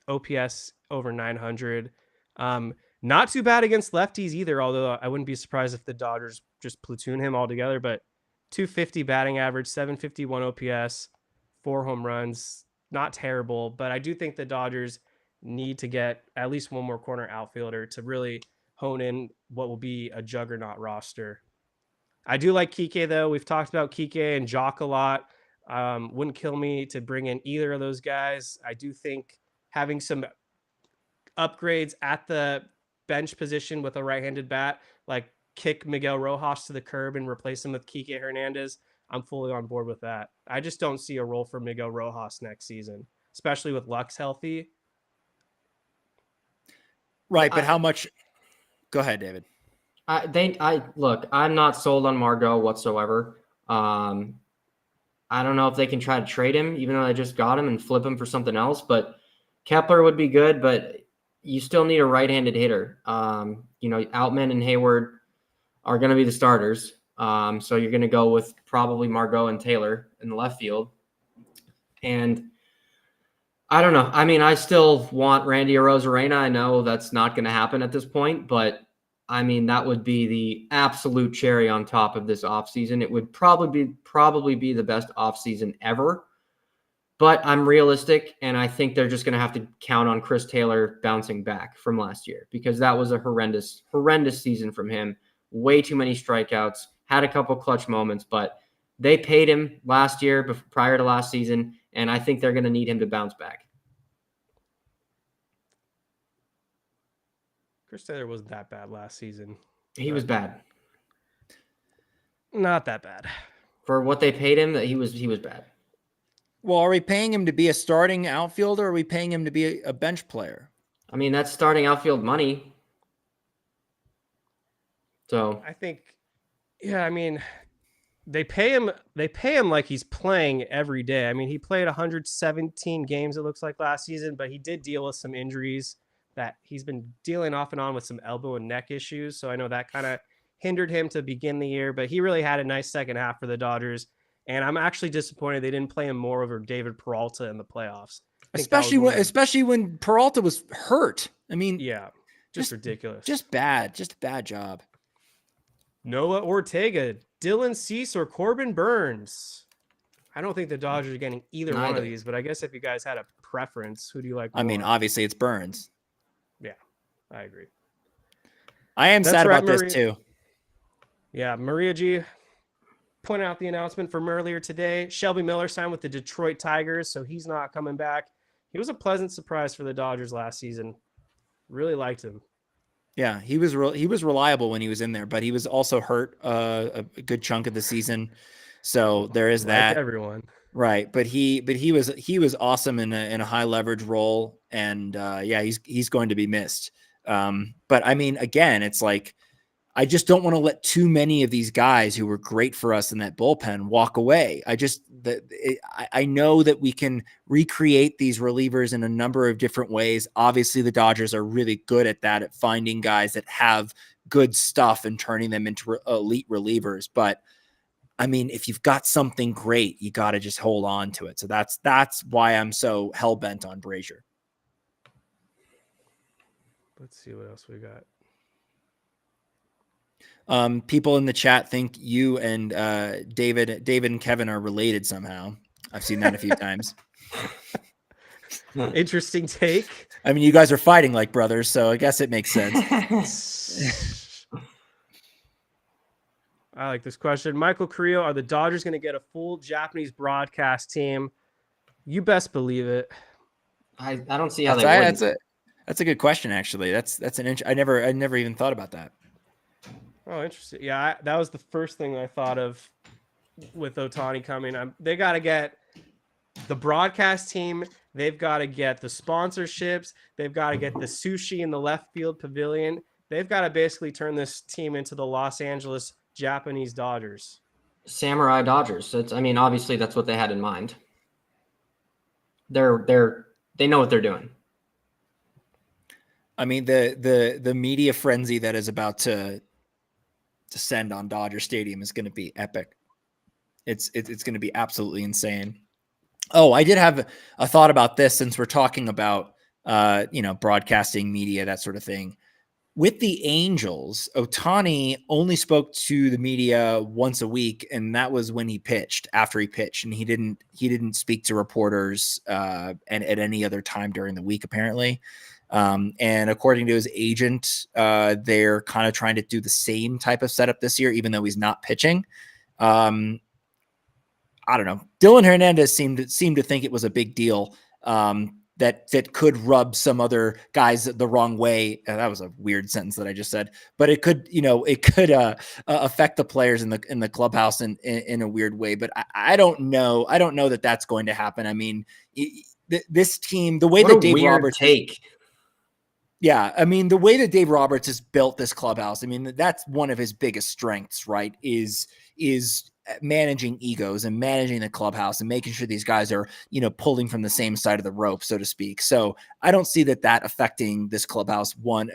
OPS over 900. Not too bad against lefties either, although I wouldn't be surprised if the Dodgers just platoon him altogether, but 250 batting average, 751 OPS, 4 home runs. Not terrible, but I do think the Dodgers need to get at least one more corner outfielder to really hone in what will be a juggernaut roster. I do like Kike, though. We've talked about Kike and Jock a lot. Wouldn't kill me to bring in either of those guys. I do think having some upgrades at the bench position with a right-handed bat, like kick Miguel Rojas to the curb and replace him with Kike Hernandez, I'm fully on board with that. I just don't see a role for Miguel Rojas next season, especially with Lux healthy. Right, but how much? Go ahead, David. Look, I'm not sold on Margot whatsoever. I don't know if they can try to trade him, even though they just got him, and flip him for something else. But Kepler would be good, but you still need a right-handed hitter. Outman and Hayward are going to be the starters. So you're going to go with probably Margot and Taylor in the left field. And I don't know. I mean, I still want Randy Arozarena. I know that's not going to happen at this point, but I mean, that would be the absolute cherry on top of this offseason. It would probably be the best offseason ever. But I'm realistic, and I think they're just going to have to count on Chris Taylor bouncing back from last year, because that was a horrendous season from him. Way too many strikeouts, had a couple clutch moments, but they paid him last year prior to last season, and I think they're going to need him to bounce back. Chris Taylor wasn't that bad last season. He was bad. Not that bad. For what they paid him, he was bad. Well, are we paying him to be a starting outfielder, or are we paying him to be a bench player? I mean, that's starting outfield money. So I think, yeah, I mean, they pay him like he's playing every day. I mean, he played 117 games, it looks like, last season, but he did deal with some injuries that he's been dealing off and on with, some elbow and neck issues. So I know that kind of hindered him to begin the year, but he really had a nice second half for the Dodgers. And I'm actually disappointed they didn't play him more over David Peralta in the playoffs. Especially when Peralta was hurt. I mean, yeah, just ridiculous. Just bad. Just a bad job. Noah Ortega, Dylan Cease, or Corbin Burns. I don't think the Dodgers are getting either one of these, but I guess if you guys had a preference, who do you like more? I mean, obviously it's Burns. Yeah, I agree. I am sad about this too. Yeah, Maria G pointed out the announcement from earlier today. Shelby Miller signed with the Detroit Tigers, so he's not coming back. He was a pleasant surprise for the Dodgers last season. Really liked him. Yeah, he was reliable when he was in there, but he was also hurt a good chunk of the season. So there is that. Like everyone. Right, but he was awesome in a high leverage role, and he's going to be missed. But I mean, again, it's like, I just don't want to let too many of these guys who were great for us in that bullpen walk away. I know that we can recreate these relievers in a number of different ways. Obviously, the Dodgers are really good at that, at finding guys that have good stuff and turning them into elite relievers. But I mean, if you've got something great, you got to just hold on to it. So that's why I'm so hell-bent on Brazier. Let's see what else we got. People in the chat think you and David and Kevin are related somehow. I've seen that a few times. Interesting take. I mean, you guys are fighting like brothers, so I guess it makes sense. I like this question. Michael Carrillo, are the Dodgers going to get a full Japanese broadcast team? You best believe it. I don't see how they wouldn't. That's a good question, actually. That's an I never even thought about that. Oh, interesting. Yeah, that was the first thing I thought of with Otani coming. They got to get the broadcast team. They've got to get the sponsorships. They've got to get the sushi in the left field pavilion. They've got to basically turn this team into the Los Angeles Japanese Dodgers. Samurai Dodgers. I mean, obviously that's what they had in mind. They know what they're doing. I mean, the media frenzy that is about to descend on Dodger Stadium is going to be epic. It's going to be absolutely insane. Oh, I did have a thought about this since we're talking about broadcasting media, that sort of thing. With the Angels, Ohtani only spoke to the media once a week, and that was when he pitched, after he pitched, and he didn't speak to reporters and at any other time during the week, apparently. And according to his agent, they're kind of trying to do the same type of setup this year, even though he's not pitching. I don't know. Dylan Hernandez seemed to think it was a big deal. That could rub some other guys the wrong way. That was a weird sentence that I just said, but it could affect the players in the clubhouse in a weird way. But I don't know. I don't know that that's going to happen. I mean, this team, the way that Dave Roberts yeah, I mean, the way that Dave Roberts has built this clubhouse, I mean, that's one of his biggest strengths, right? Is managing egos and managing the clubhouse and making sure these guys are, pulling from the same side of the rope, so to speak. So I don't see that affecting this clubhouse one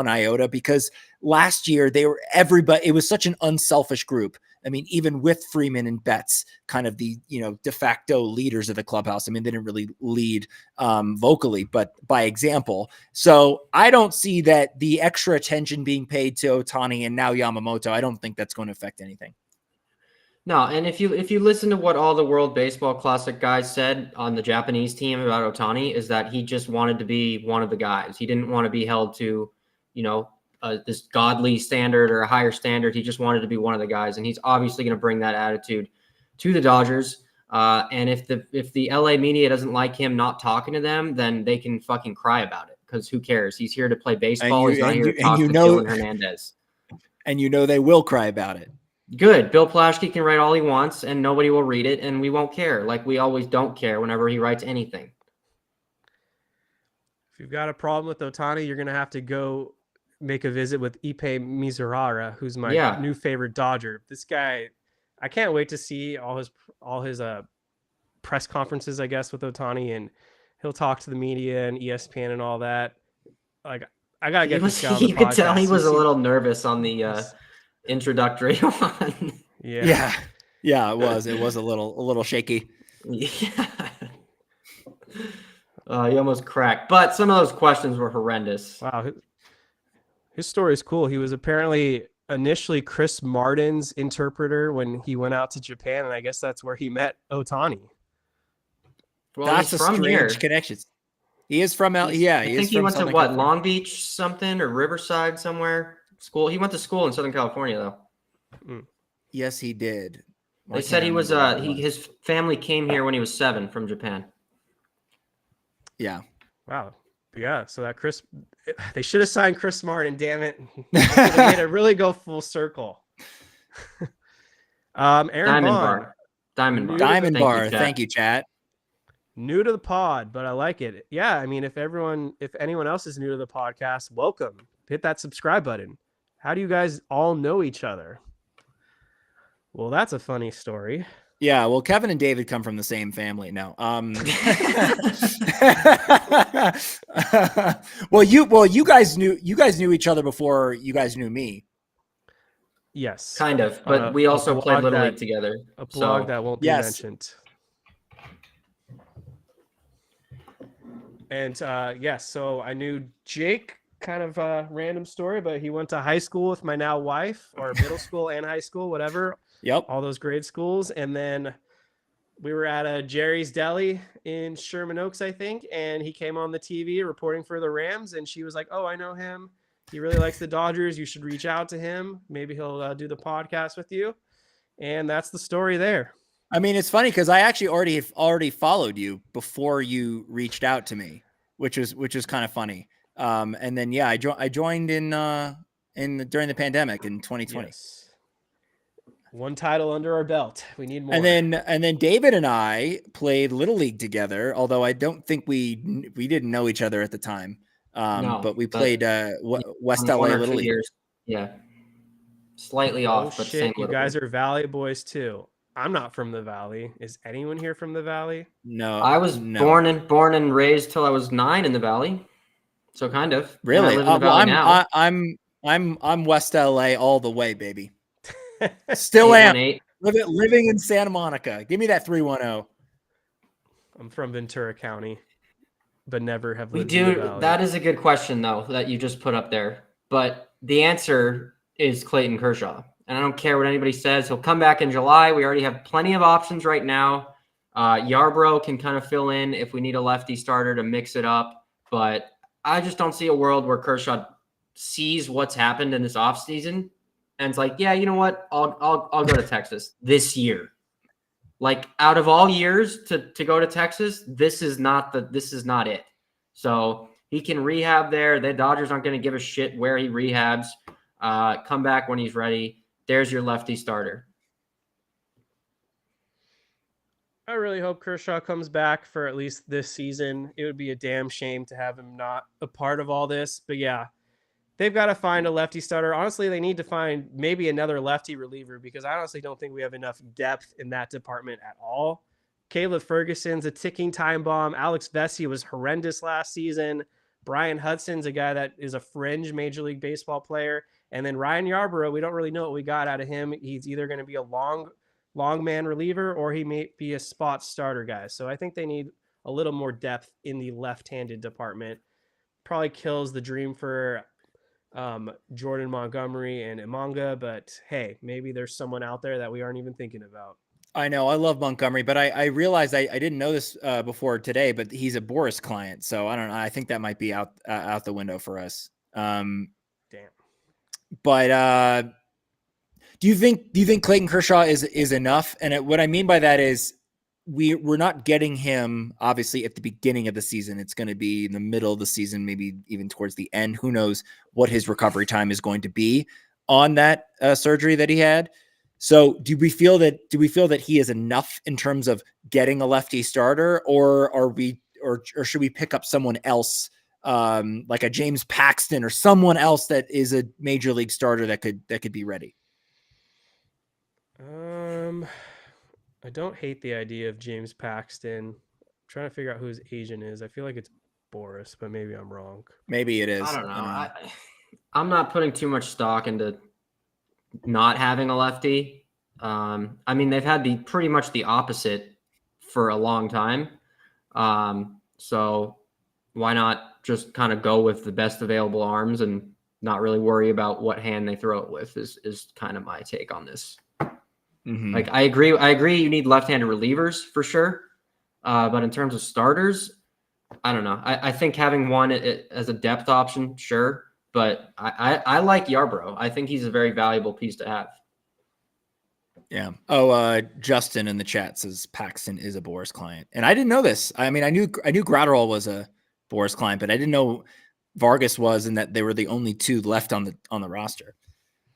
iota, because last year it was such an unselfish group. I mean, even with Freeman and Betts, kind of the, de facto leaders of the clubhouse. I mean, they didn't really lead vocally, but by example. So I don't see that the extra attention being paid to Ohtani and now Yamamoto, I don't think that's going to affect anything. No, and if you listen to what all the World Baseball Classic guys said on the Japanese team about Ohtani, is that he just wanted to be one of the guys. He didn't want to be held to, this godly standard or a higher standard. He just wanted to be one of the guys, and he's obviously going to bring that attitude to the Dodgers. And if the LA media doesn't like him not talking to them, then they can fucking cry about it, because who cares? He's here to play baseball. He's not here to talk to Dylan Hernandez. And they will cry about it. Good. Bill Plaschke can write all he wants, and nobody will read it, and we won't care. Like we always don't care whenever he writes anything. If you've got a problem with Ohtani, you're going to have to go make a visit with Ippei Mizurara, who's my new favorite Dodger. This guy, I can't wait to see all his press conferences, I guess, with Ohtani, and he'll talk to the media and ESPN and all that. Like, I got to get this guy on the podcast. You could tell he was a little nervous on the introductory one. Yeah, it was a little shaky. Yeah. He almost cracked, but some of those questions were horrendous. Wow, his story is cool. He was apparently initially Chris Martin's interpreter when he went out to Japan, and I guess that's where he met Ohtani. Well, that's a strange connection. He is from I think he went to what, Long Beach something or Riverside somewhere. School. He went to school in Southern California, though. Yes, he did. They said he was. His family came here when he was 7 from Japan. Yeah. Wow. Yeah. So that they should have signed Chris Martin. Damn it! They made it really go full circle. Aaron Diamond Bar. Thank you, chat. New to the pod, but I like it. Yeah. I mean, if anyone else is new to the podcast, welcome. Hit that subscribe button. How do you guys all know each other? Well, that's a funny story. Yeah, well, Kevin and David come from the same family. No. Well, you guys knew each other before you guys knew me. Yes. Kind of, but we also played Little League together. A blog that won't be mentioned. And so I knew Jake, kind of a random story, but he went to high school with my now wife, or middle school and high school, whatever. Yep. All those grade schools. And then we were at a Jerry's Deli in Sherman Oaks, I think. And he came on the TV reporting for the Rams. And she was like, "Oh, I know him. He really likes the Dodgers. You should reach out to him. Maybe he'll do the podcast with you." And that's the story there. I mean, it's funny because I actually already followed you before you reached out to me, which is kind of funny. And then I joined in during the pandemic in 2020. Yes. One title under our belt. We need more. And then David and I played Little League together, although I don't think we didn't know each other at the time. No, but we played West LA 1 or Little 2 League. years. Yeah. Slightly Oh off, but same shit, you Little guys League. are Valley boys too. I'm not from the Valley. Is anyone here from the Valley? No, I was born and raised till I was 9 in the Valley. So kind of. Really? And I live in the Valley now. I'm West LA all the way, baby. Still am. 818. Living in Santa Monica. Give me that 310. I'm from Ventura County, but never have We lived in the do. Valley. That is a good question, though, that you just put up there. But the answer is Clayton Kershaw. And I don't care what anybody says. He'll come back in July. We already have plenty of options right now. Yarbrough can kind of fill in if we need a lefty starter to mix it up. But I just don't see a world where Kershaw sees what's happened in this offseason and it's like, yeah, you know what? I'll go to Texas this year. Like, out of all years to go to Texas, this is not it. So he can rehab there. The Dodgers aren't going to give a shit where he rehabs. Come back when he's ready. There's your lefty starter. I really hope Kershaw comes back for at least this season. It would be a damn shame to have him not a part of all this. But yeah, they've got to find a lefty starter. Honestly, they need to find maybe another lefty reliever because I honestly don't think we have enough depth in that department at all. Caleb Ferguson's a ticking time bomb. Alex Vesey was horrendous last season. Brian Hudson's a guy that is a fringe Major League Baseball player. And then Ryan Yarbrough, we don't really know what we got out of him. He's either going to be a long man reliever or he may be a spot starter guy. So I think they need a little more depth in the left-handed department. Probably kills the dream for Jordan Montgomery and Imanga, but hey, maybe there's someone out there that we aren't even thinking about. I know I love Montgomery, but I realized I didn't know this before today, but he's a Boris client. So I don't know. I think that might be out the window for us. Damn. But do you think Clayton Kershaw is enough? And what I mean by that is we're not getting him obviously at the beginning of the season. It's going to be in the middle of the season, maybe even towards the end. Who knows what his recovery time is going to be on that surgery that he had. So do we feel that he is enough in terms of getting a lefty starter, or should we pick up someone else like a James Paxton or someone else that is a major league starter that could be ready? I don't hate the idea of James Paxton. I'm trying to figure out who his agent is. I feel like it's Boris, but maybe I'm wrong. Maybe it is. I don't know. I'm not putting too much stock into not having a lefty. I mean, they've had pretty much the opposite for a long time. So why not just kind of go with the best available arms and not really worry about what hand they throw it with is kind of my take on this. Mm-hmm. Like, I agree. You need left-handed relievers for sure. But in terms of starters, I don't know. I think having one as a depth option, sure. But I like Yarbrough. I think he's a very valuable piece to have. Yeah. Oh, Justin in the chat says Paxton is a Boris client, and I didn't know this. I mean, I knew Gratterall was a Boris client, but I didn't know Vargas was, and that they were the only two left on the roster.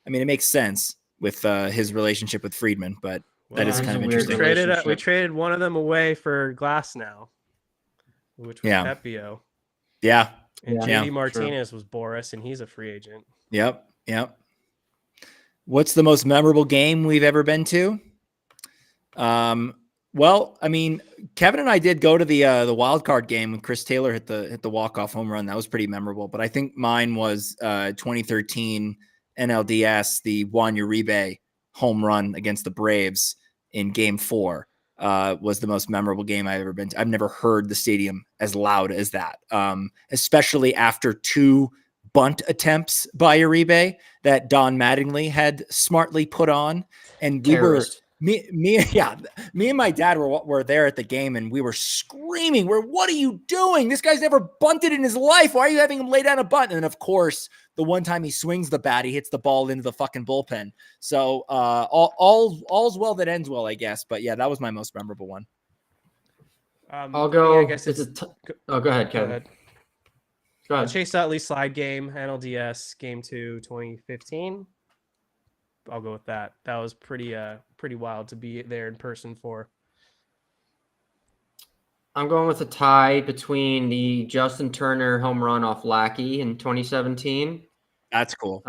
I mean, it makes sense with his relationship with Friedman, but that is kind of interesting. We traded one of them away for Glass now, which was Pepio. Yeah. And JD Martinez was Boris, and he's a free agent. Yep. What's the most memorable game we've ever been to? Well, I mean, Kevin and I did go to the wild card game when Chris Taylor hit the walk-off home run. That was pretty memorable. But I think mine was 2013 NLDS, the Juan Uribe home run against the Braves in Game 4. Was the most memorable game I've ever been to. I've never heard the stadium as loud as that, especially after 2 bunt attempts by Uribe that Don Mattingly had smartly put on. And me and my dad were there at the game, and we were screaming, what are you doing? This guy's never bunted in his life. Why are you having him lay down a bunt? And then, of course, the one time he swings the bat, he hits the ball into the fucking bullpen. So all's well that ends well, I guess. But yeah, that was my most memorable one. I'll go. I guess go ahead, Kevin. Go The ahead. Chase Utley slide game, NLDS Game 2, 2015. I'll go with that. That was pretty wild to be there in person for. I'm going with a tie between the Justin Turner home run off Lackey in 2017 That's cool.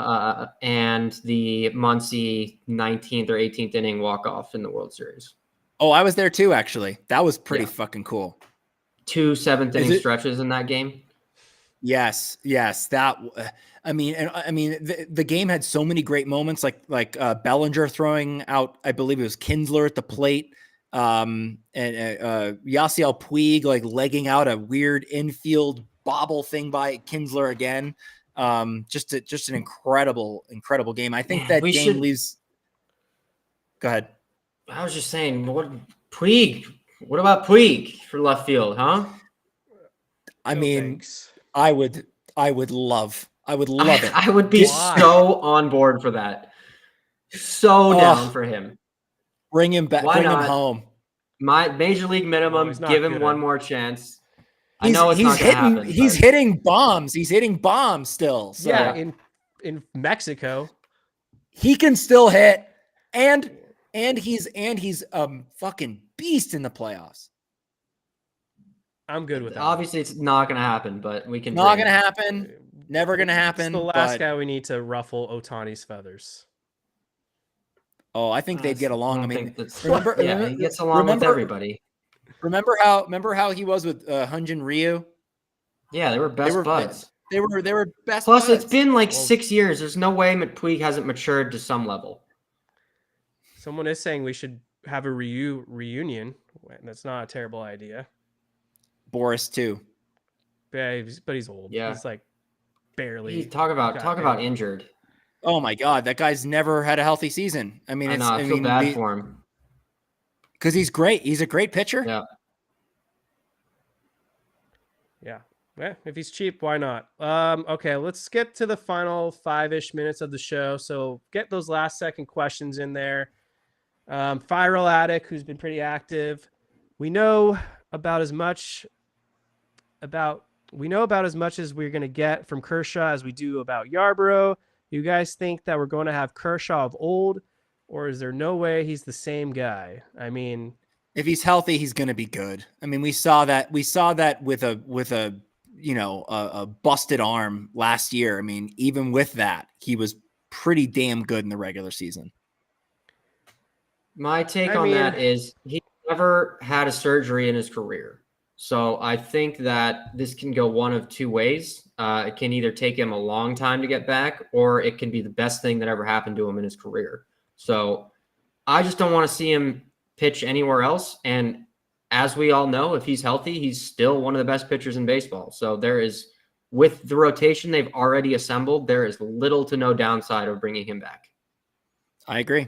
and the Muncy 19th or 18th inning walk-off in the World Series. Oh, I was there too, actually. That was pretty Yeah. fucking cool. 2 7th inning it- stretches in that game. Yes. That, the game had so many great moments, like Bellinger throwing out, I believe it was Kinsler at the plate, and Yasiel Puig like legging out a weird infield bobble thing by Kinsler again. Just an incredible game. I think that game leaves. Go ahead. I was just saying, what about Puig for left field, huh? I No mean, thanks. I would love it. I would be Why? so on board for that. So down for him. Bring him back. Why Bring not? him home. My major league minimum, he's not give him good. one more chance. I know it's not going to happen. He's hitting bombs. He's hitting bombs still. So Yeah, in Mexico. he can still hit, and he's fucking beast in the playoffs. I'm good with that. Obviously, it's not going to happen, but we can. Not gonna happen. Never gonna happen. It's the last but- guy we need to ruffle Otani's feathers. Oh, I think they'd get along. I mean, he gets along with everybody. Remember how he was with Hyunjin Ryu? Yeah, they were best buds. They were best. Plus, buds. it's been like 6 years. There's no way Puig hasn't matured to some level. Someone is saying we should have a reunion. That's not a terrible idea. Boris too. But he's old. Yeah. He's like barely. Talk about injured. Oh my God, that guy's never had a healthy season. I mean, I feel bad for him because he's great. He's a great pitcher. Yeah. Yeah. If he's cheap, why not? Okay, let's get to the final 5-ish minutes of the show. So get those last second questions in there. Viral Addict, who's been pretty active. We know about as much as we're going to get from Kershaw as we do about Yarbrough. You guys think that we're going to have Kershaw of old, or is there no way he's the same guy? I mean, if he's healthy, he's going to be good. I mean, we saw that with a busted arm last year. I mean, even with that, he was pretty damn good in the regular season. My take on that is he never had a surgery in his career. So I think that this can go one of two ways. It can either take him a long time to get back, or it can be the best thing that ever happened to him in his career. So I just don't want to see him pitch anywhere else. And as we all know, if he's healthy, he's still one of the best pitchers in baseball. So with the rotation they've already assembled, there is little to no downside of bringing him back. I agree.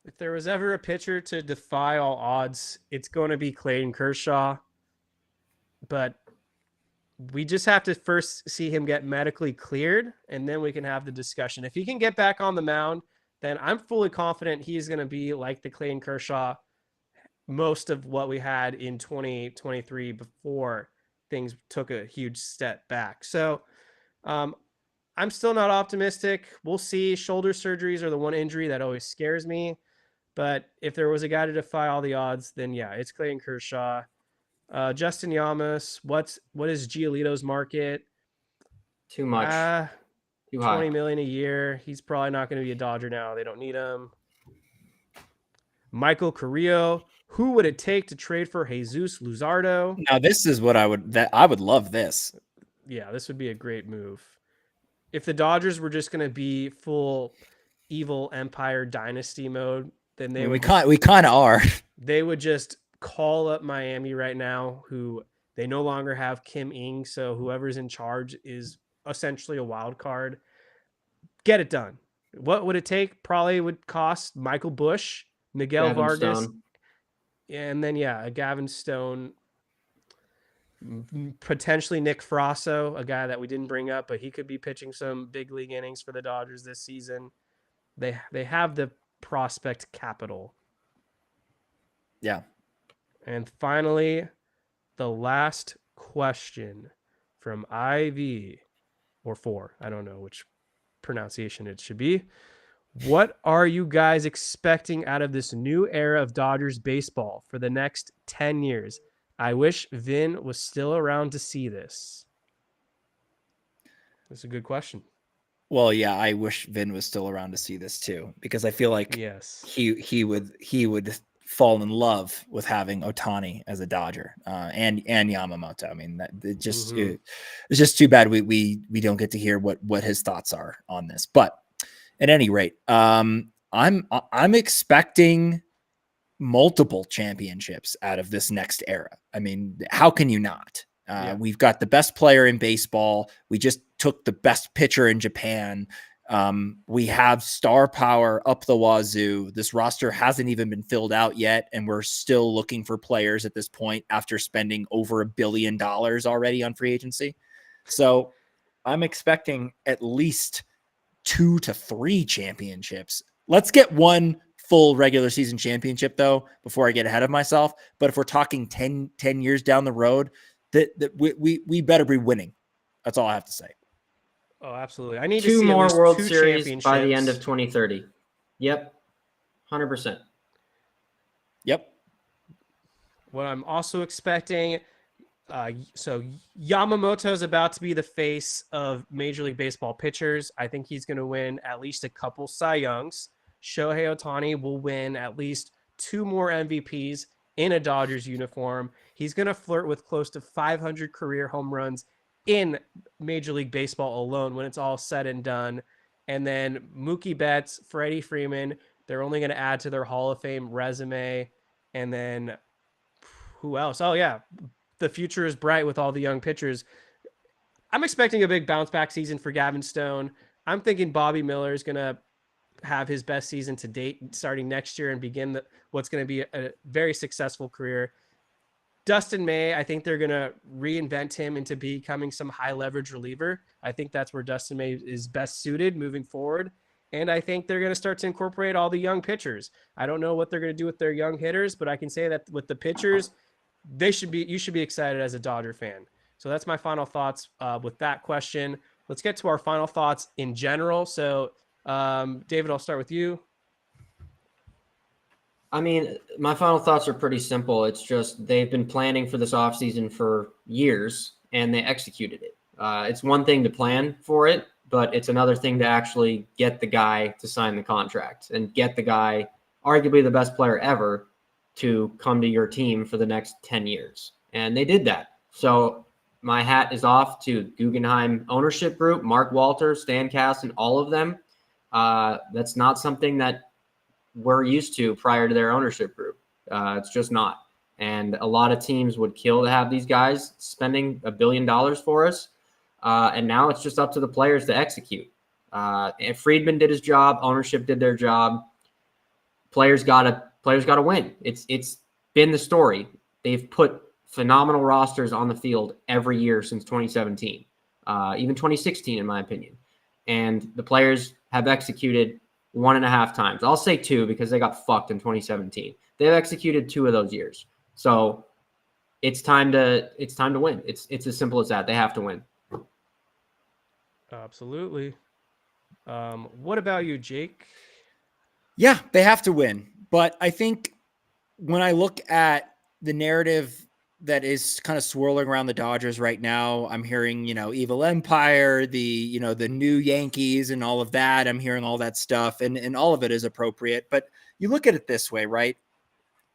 If there was ever a pitcher to defy all odds, it's going to be Clayton Kershaw. But we just have to first see him get medically cleared, and then we can have the discussion. If he can get back on the mound, then I'm fully confident he's going to be like the Clayton Kershaw, most of what we had in 2023 before things took a huge step back. So I'm still not optimistic. We'll see. Shoulder surgeries are the one injury that always scares me. But if there was a guy to defy all the odds, then yeah, it's Clayton Kershaw. Justin Yamas, what is Giolito's market? Too much. Too high. $20 million a year. He's probably not going to be a Dodger now. They don't need him. Michael Carrillo. Who would it take to trade for Jesus Luzardo? Now this is what I would love this. Yeah, this would be a great move. If the Dodgers were just going to be full evil empire dynasty mode, then we kind of are. They would just call up Miami right now, who they no longer have Kim Ng, so whoever's in charge is essentially a wild card. Get it done. What would it take? Probably would cost Michael Busch, Miguel Gavin Vargas, Stone. And then a Gavin Stone, potentially Nick Frasso, a guy that we didn't bring up, but he could be pitching some big league innings for the Dodgers this season. They have the prospect capital. Yeah. And finally, the last question from IV or 4. I don't know which pronunciation it should be. What are you guys expecting out of this new era of Dodgers baseball for the next 10 years? I wish Vin was still around to see this. That's a good question. Well, yeah, I wish Vin was still around to see this too, because I feel like Yes. he would fall in love with having Otani as a Dodger, and Yamamoto. I mean, it's just too bad we don't get to hear what his thoughts are on this. But at any rate, I'm expecting multiple championships out of this next era. I mean, how can you not? We've got the best player in baseball. We just took the best pitcher in Japan. We have star power up the wazoo. This roster hasn't even been filled out yet, and we're still looking for players at this point after spending over $1 billion already on free agency. So I'm expecting at least 2 to 3 championships. Let's get one full regular season championship though, before I get ahead of myself. But if we're talking 10 years down the road, that we better be winning. That's all I have to say. Oh, absolutely. I need 2 to see more at least World 2 Series by the end of 2030. Yep. 100%. Yep. What I'm also expecting, so Yamamoto is about to be the face of Major League Baseball pitchers. I think he's going to win at least a couple Cy Youngs. Shohei Ohtani will win at least 2 more MVPs in a Dodgers uniform. He's going to flirt with close to 500 career home runs in Major League Baseball alone when it's all said and done. And then Mookie Betts, Freddie Freeman, they're only going to add to their Hall of Fame resume. And then who else? Oh, yeah. The future is bright with all the young pitchers. I'm expecting a big bounce back season for Gavin Stone. I'm thinking Bobby Miller is going to have his best season to date starting next year and begin what's going to be a very successful career. Dustin May, I think they're going to reinvent him into becoming some high leverage reliever. I think that's where Dustin May is best suited moving forward. And I think they're going to start to incorporate all the young pitchers. I don't know what they're going to do with their young hitters, but I can say that with the pitchers, you should be excited as a Dodger fan. So that's my final thoughts with that question. Let's get to our final thoughts in general. So David, I'll start with you. I mean, my final thoughts are pretty simple. It's just they've been planning for this offseason for years, and they executed it. It's one thing to plan for it, but it's another thing to actually get the guy to sign the contract and get the guy, arguably the best player ever, to come to your team for the next 10 years. And they did that. So my hat is off to Guggenheim ownership group, Mark Walter, Stan Kasten, and all of them. That's not something that we're used to prior to their ownership group. It's just not. And a lot of teams would kill to have these guys spending $1 billion for us. And now it's just up to the players to execute. And Friedman did his job. Ownership did their job. Players gotta win. It's been the story. They've put phenomenal rosters on the field every year since 2017, even 2016, in my opinion. And the players have executed 1.5 times. I'll say 2 because they got fucked in 2017. They've executed 2 of those years. So it's time to win. It's as simple as that. They have to win. Absolutely. What about you, Jake? Yeah, they have to win. But I think when I look at the narrative that is kind of swirling around the Dodgers right now, I'm hearing, Evil Empire, the new Yankees and all of that. I'm hearing all that stuff, and all of it is appropriate. But you look at it this way, right?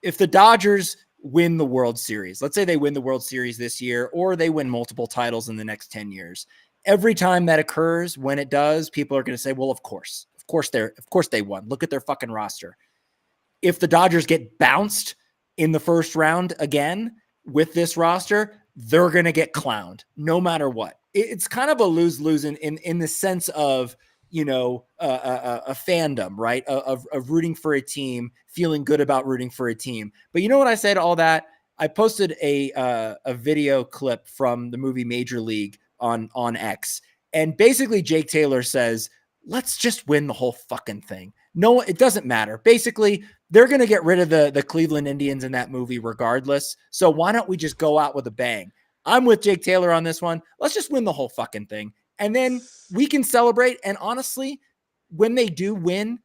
If the Dodgers win the World Series, let's say they win the World Series this year, or they win multiple titles in the next 10 years, every time that occurs, when it does, people are going to say, well, of course they won. Look at their fucking roster. If the Dodgers get bounced in the first round again with this roster, they're going to get clowned no matter what. It's kind of a lose-lose in the sense of, a fandom, right? Of rooting for a team, feeling good about rooting for a team. But you know what I say to all that? I posted a video clip from the movie Major League on X. And basically Jake Taylor says, let's just win the whole fucking thing. No, it doesn't matter. Basically, they're going to get rid of the Cleveland Indians in that movie regardless. So why don't we just go out with a bang? I'm with Jake Taylor on this one. Let's just win the whole fucking thing. And then we can celebrate. And honestly, when they do win,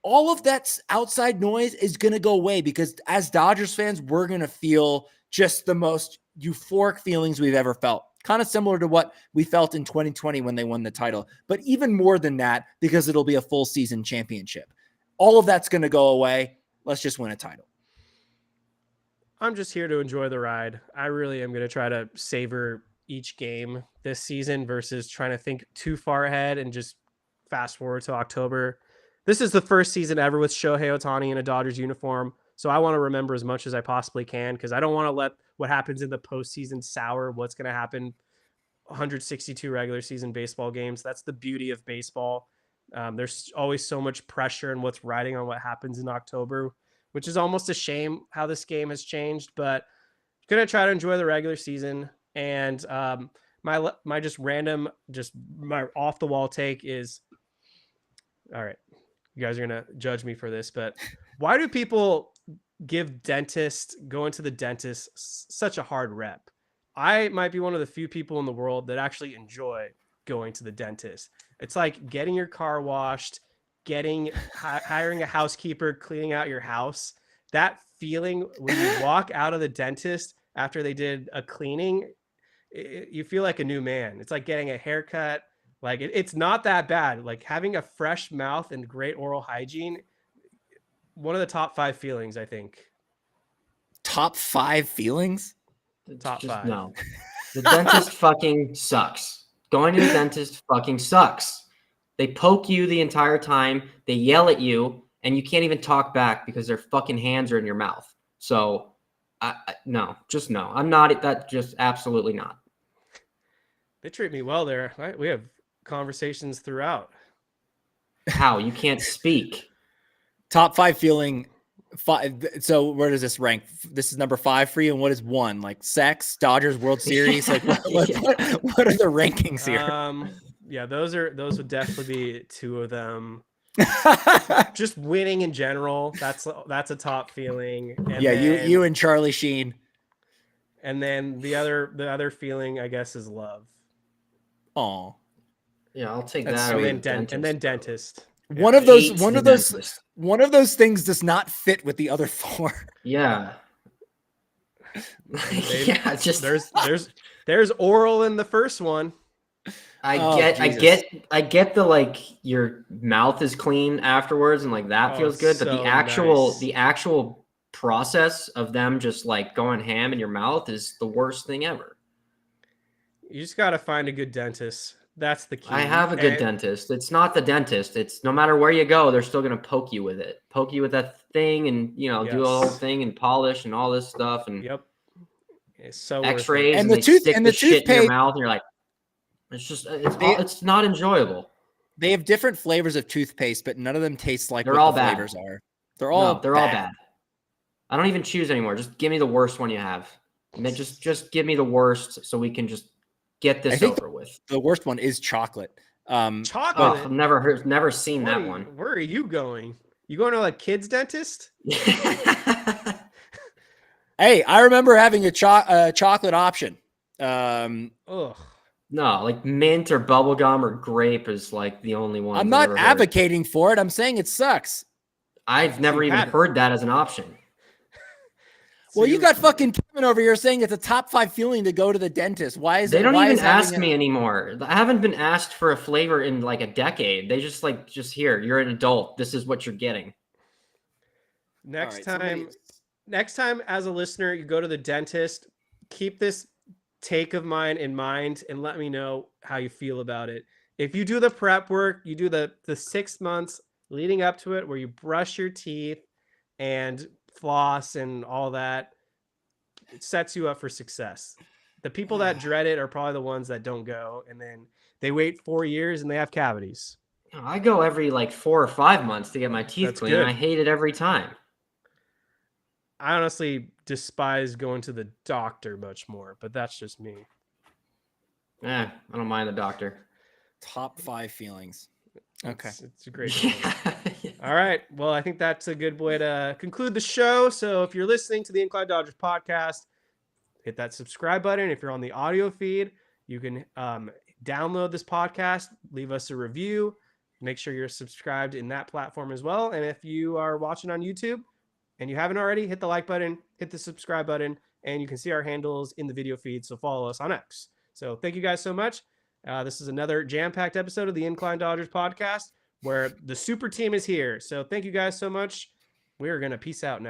all of that outside noise is going to go away because as Dodgers fans, we're going to feel just the most euphoric feelings we've ever felt. Kind of similar to what we felt in 2020 when they won the title, but even more than that because it'll be a full season championship. All of that's going to go away. Let's just win a title. I'm just here to enjoy the ride. I really am going to try to savor each game this season versus trying to think too far ahead and just fast forward to October. This is the first season ever with Shohei Ohtani in a Dodgers uniform. So I want to remember as much as I possibly can because I don't want to let what happens in the postseason sour what's going to happen 162 regular season baseball games. That's the beauty of baseball. There's always so much pressure and what's riding on what happens in October, which is almost a shame how this game has changed, but I'm going to try to enjoy the regular season. And my just random, just my off the wall take is, all right, you guys are going to judge me for this, but why do people give going to the dentist such a hard rep? I might be one of the few people in the world that actually enjoy going to the dentist. It's like getting your car washed, hiring a housekeeper, cleaning out your house. That feeling when you walk out of the dentist after they did a cleaning, you feel like a new man. It's like getting a haircut. Like it's not that bad. Like having a fresh mouth and great oral hygiene, one of the top 5 feelings, I think. Top 5 feelings? Top 5. No. The dentist fucking sucks. Going to the dentist fucking sucks. They poke you the entire time. They yell at you, and you can't even talk back because their fucking hands are in your mouth. So, no, just no. I'm not. That just absolutely not. They treat me well there. We have conversations throughout. How? You can't speak. Top 5 feeling. 5. So where does this rank? This is number 5 for you. And what is 1? Like sex, Dodgers, World Series? Like what are the rankings here? Yeah, those would definitely be 2 of them. Just winning in general. That's a top feeling. And yeah, then, you and Charlie Sheen. And then the other feeling, I guess, is love. Oh, yeah, I'll take that's that. And then dentist. Yeah. One of those things does not fit with the other 4. Yeah. Yeah, just there's oral in the first one. I get the like your mouth is clean afterwards and like that feels good, but the actual process of them just like going ham in your mouth is the worst thing ever. You just got to find a good dentist. That's the key. I have a good dentist. It's not the dentist. It's no matter where you go, they're still going to poke you with that thing and, do the whole thing and polish and all this stuff. And it's so x-rays and they stick the shit in your mouth and you're like, it's not enjoyable. They have different flavors of toothpaste, but none of them taste like they're what all the bad. Flavors are. They're all bad. I don't even choose anymore. Just give me the worst one you have. And then just give me the worst so we can just get this over with. The worst one is chocolate. Chocolate? Oh, I've never seen that one. Where are you going? You going to a kid's dentist? Hey, I remember having a chocolate option. Ugh. No, like mint or bubblegum or grape is like the only one. I'm not advocating for it. I'm saying it sucks. I've never even heard that as an option. Well, you got fucking Kevin over here saying it's a top 5 feeling to go to the dentist. Why is it? They don't even ask me anymore. I haven't been asked for a flavor in like a decade. They just here, you're an adult. This is what you're getting. Next time as a listener, you go to the dentist, keep this take of mine in mind and let me know how you feel about it. If you do the prep work, you do the 6 months leading up to it where you brush your teeth and floss and all that, it sets you up for success. The people that dread it are probably the ones that don't go, and then they wait 4 years and they have cavities. I go every like 4 or 5 months to get my teeth clean. And I hate it every time. I honestly despise going to the doctor much more, but that's just me. I don't mind the doctor. Top 5 feelings. Okay. It's a great All right. Well, I think that's a good way to conclude the show. So if you're listening to the Incline Dodgers podcast, hit that subscribe button. If you're on the audio feed, you can download this podcast, leave us a review, make sure you're subscribed in that platform as well. And if you are watching on YouTube and you haven't already, hit the like button, hit the subscribe button, and you can see our handles in the video feed. So follow us on X. So thank you guys so much. This is another jam-packed episode of the Incline Dodgers podcast where the super team is here. So thank you guys so much. We are going to peace out now.